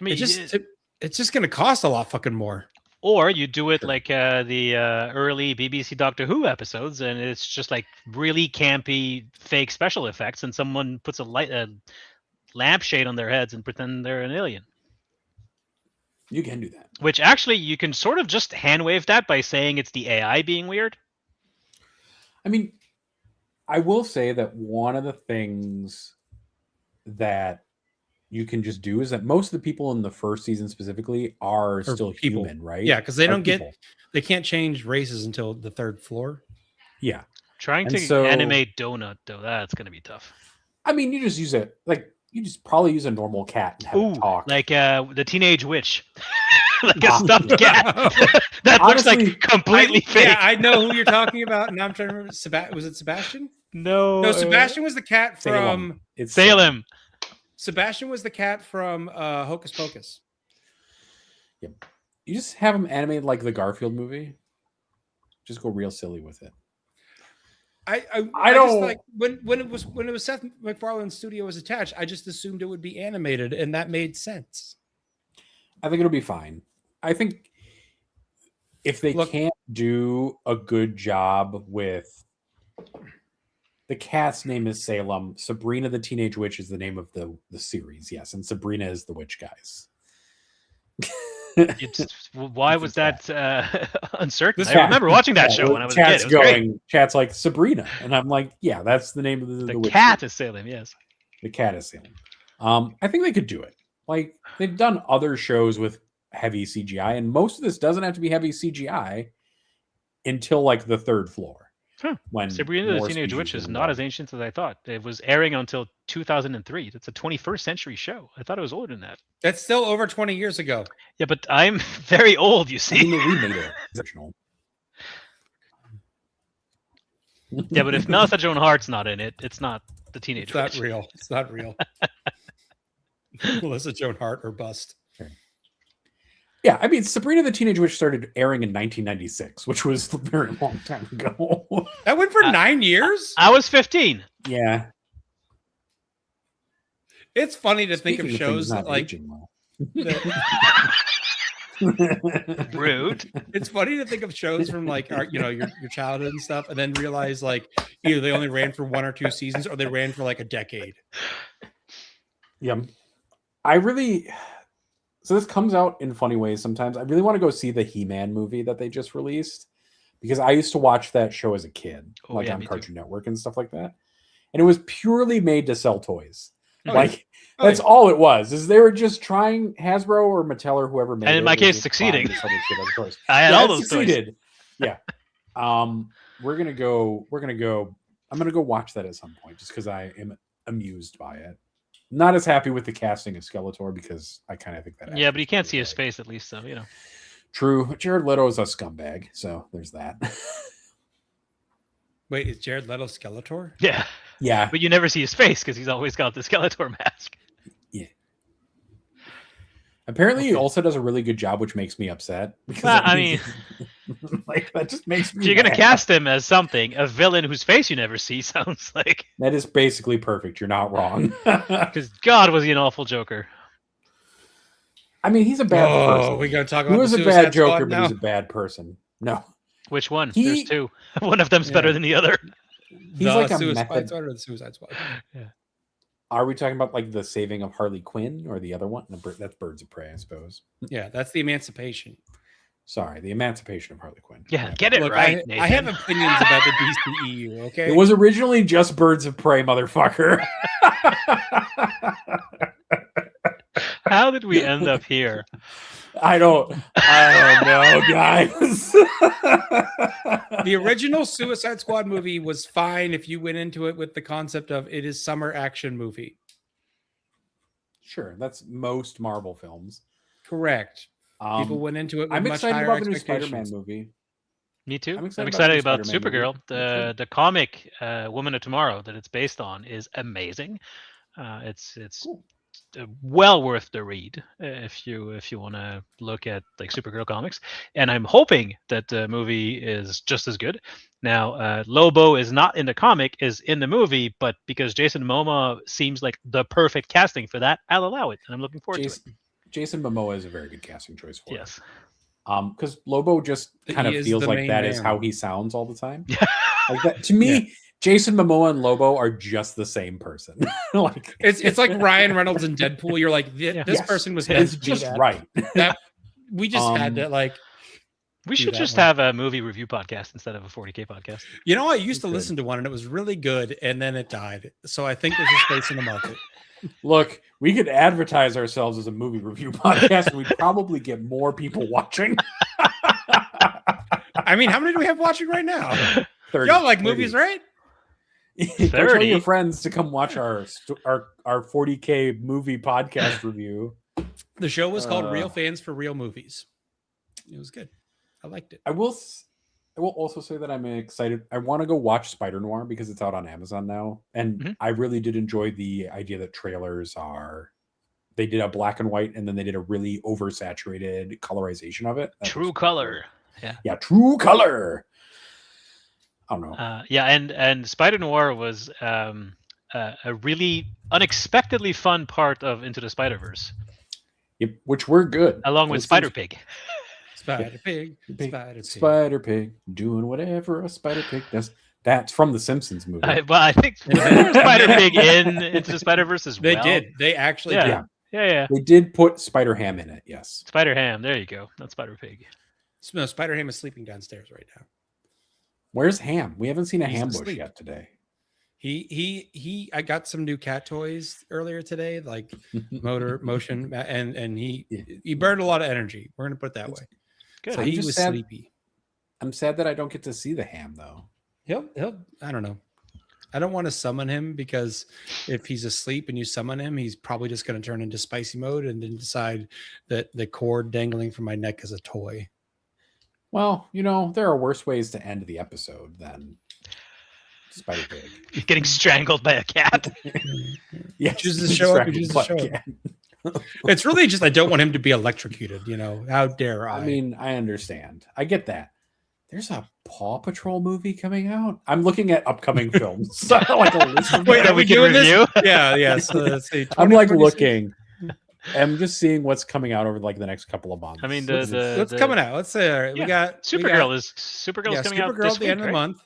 I mean, it's just going to cost a lot fucking more. Or you do it like the early BBC Doctor Who episodes, and it's just like really campy fake special effects, and someone puts a lampshade on their heads and pretend they're an alien. You can do that. Which actually you can sort of just hand wave that by saying it's the AI being weird. I mean, I will say that one of the things that you can just do is that most of the people in the first season specifically are still people. Human, right? Yeah, because they can't change races until the third floor. Yeah. Trying to animate Donut, though, that's going to be tough. I mean, you just use it like you just probably use a normal cat and have it talk. Like the Teenage Witch. Like a stuffed cat. That honestly, looks like completely fake. Yeah, I know who you're talking about. Now I'm trying to remember. Was it Sebastian? No, Sebastian was the cat from Salem. Sebastian was the cat from Hocus Pocus. Yep. You just have him animated like the Garfield movie. Just go real silly with it. I don't just, like when it was Seth MacFarlane's studio was attached, I just assumed it would be animated, and that made sense. I think it'll be fine. I think if they can't do a good job with the cat's name is Salem, Sabrina the Teenage Witch is the name of the series, yes, and Sabrina is the witch guys. Why was that uncertain? I remember watching that show when I was a kid. It was great. Chat's like Sabrina, and I'm like, yeah, that's the name of the witch. Cat is Salem, yes. The cat is Salem. I think they could do it. Like they've done other shows with heavy CGI, and most of this doesn't have to be heavy CGI until like the third floor. When Sabrina the Teenage Witch is not as ancient as I thought. It was airing until 2003. It's a 21st century show. I thought it was older than that. That's still over 20 years ago. Yeah, but I'm very old, you see. I mean, they remade it. Yeah, but if Melissa Joan Hart's not in it, it's not the Teenage Witch. It's not real. It's not real. Melissa Joan Hart or bust. Yeah, I mean, Sabrina the Teenage Witch started airing in 1996, which was a very long time ago. That went for 9 years? I was 15. Yeah. It's funny to think of shows that, like... Rude. It's funny to think of shows from, like, your childhood and stuff, and then realize, like, either they only ran for 1 or 2 seasons, or they ran for, like, a decade. Yeah. So this comes out in funny ways sometimes. I really want to go see the He-Man movie that they just released because I used to watch that show as a kid, on Cartoon Network and stuff like that. And it was purely made to sell toys. That's all it was. Is they were just trying Hasbro or Mattel or whoever made it. And in my case, succeeding. I had all those toys. Yeah. We're gonna go. I'm gonna go watch that at some point just because I am amused by it. Not as happy with the casting of Skeletor because I kind of think that. Yeah, but you can't actor's see his really face at least, so you know. True. Jared Leto is a scumbag, so there's that. Wait, is Jared Leto Skeletor? Yeah, Yeah. but you never see his face because he's always got the Skeletor mask. Apparently, he Okay. also does a really good job, which makes me upset. Because Well, that I means like that just makes me. If you're gonna mad. cast him as something, a villain whose face you never see sounds like. That is basically perfect. You're not wrong. Because God, was he an awful Joker? I mean, he's a bad person. We gotta talk He about was the a Suicide bad Joker, Squad but now? he's a bad person. No, Which one? He- There's two. One of them's better Yeah. than the other. he's the like a Suicide method. Squad or the Suicide Squad? Are we talking about like the saving of Harley Quinn or the other one? That's Birds of Prey, I suppose. Yeah, that's the Emancipation. Sorry, the Emancipation of Harley Quinn. Yeah, get it Look, right, I have Nathan. opinions about the DCEU. Okay, It was originally just Birds of Prey, motherfucker. How did we end up here? I don't know, guys. the original Suicide Squad movie was fine if you went into it with the concept of it is summer action movie. Sure, that's most Marvel films. Correct. People went into it with I'm much excited higher about the new Spider-Man expectations. movie. Me too. I'm I'm excited excited about about the Spider-Man Supergirl. The comic Woman of Tomorrow that it's based on is amazing. It's Cool. well worth the read if you want to look at like Supergirl comics. And I'm hoping that the movie is just as good. Now, Lobo is not in the comic, is in the movie, but because Jason Momoa seems like the perfect casting for that, I'll allow it, and I'm looking forward to it. Jason Momoa is a very good casting choice for Yes. it. Because Lobo just kind of He is feels the like main that is man. how he sounds all the time. Like that to me, Jason Momoa and Lobo are just the same person. Like It's like Ryan Reynolds and Deadpool. You're like, this Yes. person was meant it's to be just that. right. That we just had to like. We do should that just one. have a movie review podcast instead of a 40K podcast. You know, I used to Good. listen to one and it was really good, and then it died. So I think there's a space in the market. Look, we could advertise ourselves as a movie review podcast, and we'd probably get more people watching. I mean, how many do we have watching right now? 30, Y'all like 30. movies, right? Go tell 30. your friends to come watch our 40K movie podcast review. The show was called Uh, Real Fans for Real Movies. It was good. I liked it. I will also say that I'm excited. I want to go watch Spider Noir because it's out on Amazon now, and Mhm. I really did enjoy the idea that trailers are. They did a black and white, and then they did a really oversaturated colorization of it. That True was color. Yeah, true color. I don't know. And Spider Noir was a really unexpectedly fun part of Into the Spider-Verse, Yep, which were good. along with Those Spider things- Pig. Spider Pig. Pig, Spider Pig. Spider Pig doing whatever a Spider Pig does. That's from the Simpsons movie. I think Spider Pig in Into the Spider-Verse as They well. did. They actually Yeah. did. Yeah. They did put Spider Ham in it. Yes. Spider Ham. There you go. Not Spider Pig. No, Spider Ham is sleeping downstairs right now. Where's Ham? We haven't seen a He's ham bush asleep. yet today. He I got some new cat toys earlier today, like motion, and he burned a lot of energy. We're gonna put it that way. Good. So I'm he just was sad- sleepy. I'm sad that I don't get to see the ham though. He'll I don't know. I don't want to summon him because if he's asleep and you summon him, he's probably just going to turn into spicy mode and then decide that the cord dangling from my neck is a toy. Well, there are worse ways to end the episode than Spider Pig. Getting strangled by a cat. Yes, Chooses to show up, he chooses to but show up. yeah. It's really just I don't want him to be electrocuted. How dare I? I mean, I understand. I get that. There's a Paw Patrol movie coming out. I'm looking at upcoming films. Like a list of Wait, them. are we can doing this? review? Yeah. So let's see. I'm like 2026. looking. I'm just seeing what's coming out over like the next couple of months. I mean, What's coming out? Let's say all right, we got Supergirl we is got, yeah, coming out Supergirl this at the week, end of the right? month.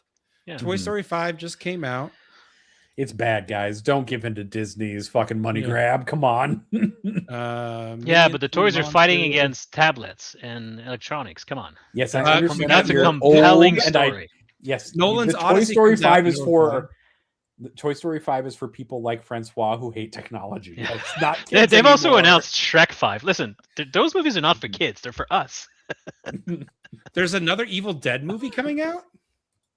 Yeah. Toy Mhm. Story 5 just came out. It's bad, guys. Don't give in to Disney's fucking money Yeah. grab. Come on. Yeah, Minions, but the toys are fighting Monsters. against tablets and electronics. Come on. Yes, I That's understand. That's that a you're compelling old, and I- story. yes, Nolan's the Toy Odyssey Story comes out 5 is in for 05. the Toy Story 5 is for people like Francois who hate technology. Yeah. It's not They, kids they've also anymore. announced Shrek 5. Listen, those movies are not for kids; they're for us. There's another Evil Dead movie coming out.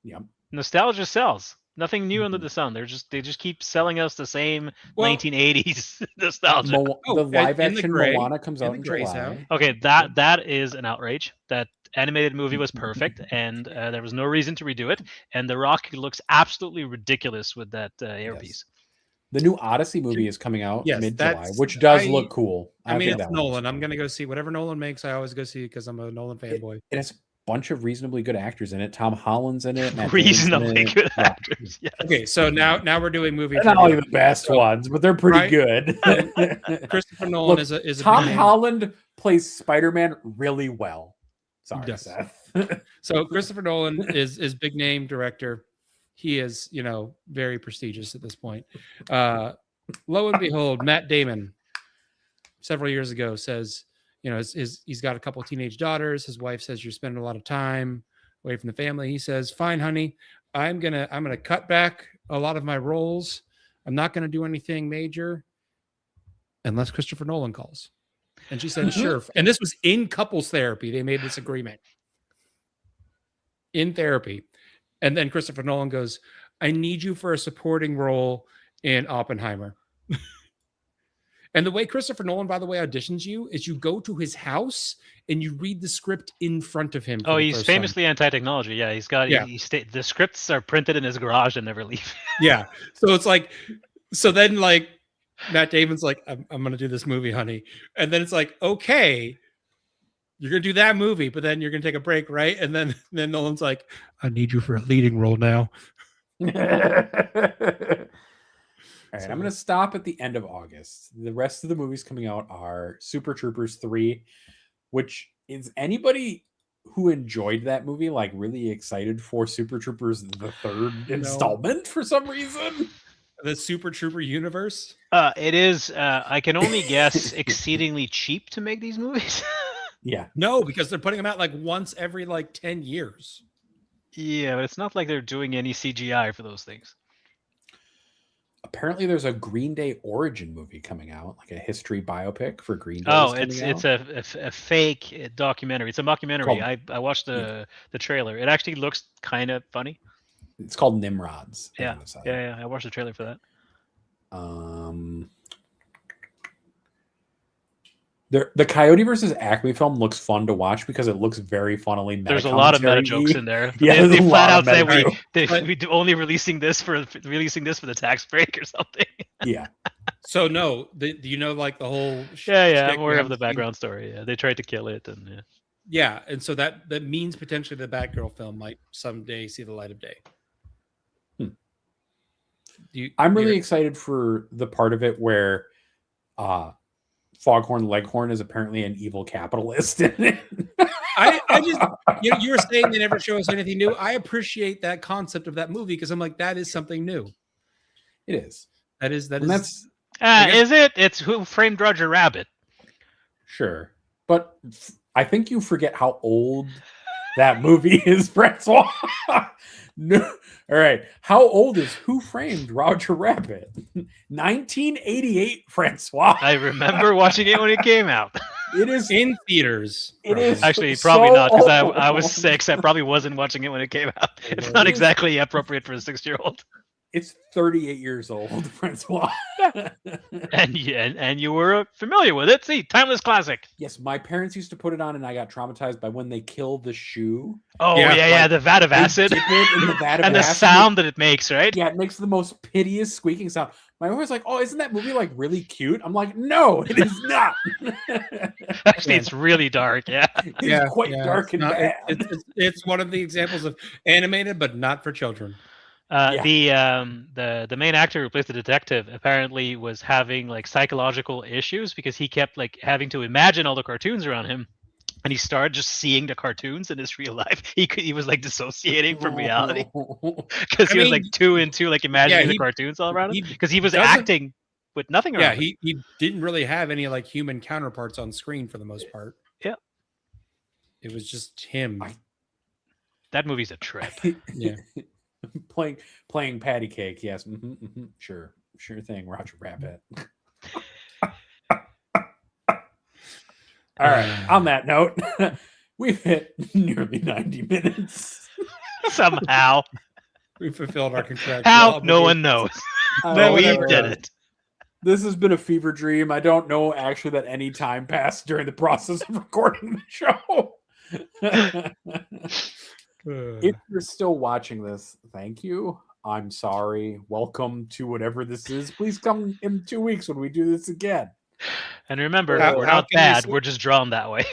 Yeah. Nostalgia sells. Nothing new under Mhm. the sun. They just keep selling us the same Well- 1980s nostalgia. The live In the action Gray- Moana comes in out the in Gray's July. out. Okay, that is an outrage. That animated movie was perfect, and there was no reason to redo it. And The Rock looks absolutely ridiculous with that earpiece. The new Odyssey movie is coming out Yes, mid-July, that's- which does I- look cool. I mean, think it's that one looks Nolan. I'm cool. gonna go see whatever Nolan makes. I always go see because I'm a Nolan fanboy. It has a bunch of reasonably good actors in it. Tom Holland's in it. Matt Damon's in Reasonably it. good Yeah. actors. Yes. Okay, so now we're doing movie. They're not like trivia. the best So, ones, but they're pretty right? good. Christopher Nolan Look, is a Tom big name. Holland plays Spider-Man really well. Sorry, Yes. Seth. So Christopher Nolan is big name director. He is, very prestigious at this point. Lo and behold, Matt Damon, several years ago, says, he's got a couple of teenage daughters. His wife says, you're spending a lot of time away from the family. He says, fine, honey, I'm gonna cut back a lot of my roles. I'm not gonna do anything major unless Christopher Nolan calls. And she said, sure. And this was in couples therapy. They made this agreement in therapy. And then Christopher Nolan goes, I need you for a supporting role in Oppenheimer. And the way Christopher Nolan, by the way, auditions you is you go to his house and you read the script in front of him. Oh, he's famously anti-technology. Yeah, he's got. Yeah. The scripts are printed in his garage and never leave. Yeah. So it's like, then Matt Damon's like, I'm going to do this movie, honey. And then it's like, okay, you're going to do that movie, but then you're going to take a break, right? And then Nolan's like, I need you for a leading role now. All right, I'm going to stop at the end of August. The rest of the movies coming out are Super Troopers 3, which is anybody who enjoyed that movie really excited for Super Troopers the third installment for some reason? The Super Trooper universe? It is, I can only guess, exceedingly cheap to make these movies. Yeah. No, because they're putting them out once every 10 years. Yeah, but it's not like they're doing any CGI for those things. Apparently, there's a Green Day origin movie coming out, a history biopic for Green Day. Oh, it's a fake documentary. It's a mockumentary. I watched the trailer. It actually looks kind of funny. It's called Nimrods. Yeah. I watched the trailer for that. The Coyote versus Acme film looks fun to watch because it looks very funnily meta. There's a lot of meta jokes in there. Yeah, they flat out say we only releasing this for the tax break or something. Yeah. So no, do you know the whole? Yeah. I'm aware of the background story. Yeah, they tried to kill it, and yeah, and so that means potentially the Batgirl film might someday see the light of day. I'm really excited for the part of it where Foghorn Leghorn is apparently an evil capitalist in it. I just you were saying they never show us anything new. I appreciate that concept of that movie because I'm like, that is something new. It is. Is that's is it? It's Who Framed Roger Rabbit. Sure. But I think you forget how old that movie is, Francois. No. All right. How old is Who Framed Roger Rabbit? 1988, Francois. I remember watching it when it came out. It is in theaters. It is actually probably not because old. I was 6. I probably wasn't watching it when it came out. It's not exactly appropriate for a 6-year-old. It's 38 years old, Francois. and you were familiar with it. See, timeless classic. Yes, my parents used to put it on, and I got traumatized by when they kill the shoe. Oh yeah, the vat of acid, dip it in the vat of and the acid. sound that it makes, right? Yeah, it makes the most piteous squeaking sound. My mom was like, "Oh, isn't that movie really cute?" I'm like, "No, it is not." Actually, it's really dark. Yeah, it's quite dark and bad. It's one of the examples of animated, but not for children. The main actor who plays the detective apparently was having psychological issues because he kept having to imagine all the cartoons around him, and he started just seeing the cartoons in his real life. He was dissociating from reality because he was too into imagining the cartoons all around him because he was acting with nothing around him. He didn't really have any human counterparts on screen for the most part. Yeah, it was just him. That movie's a trip. Yeah. Playing patty cake, yes. Sure thing, Roger Rabbit. All right, on that note, we've hit nearly 90 minutes. Somehow. We fulfilled our contractual How? No one obligations. knows. No we one ever did knows. it. This has been a fever dream. I don't know actually that any time passed during the process of recording the show. If you're still watching this, thank you. I'm sorry. Welcome to whatever this is. Please come in 2 weeks when we do this again. And remember, How we're can not we bad. say- We're just drawn that way.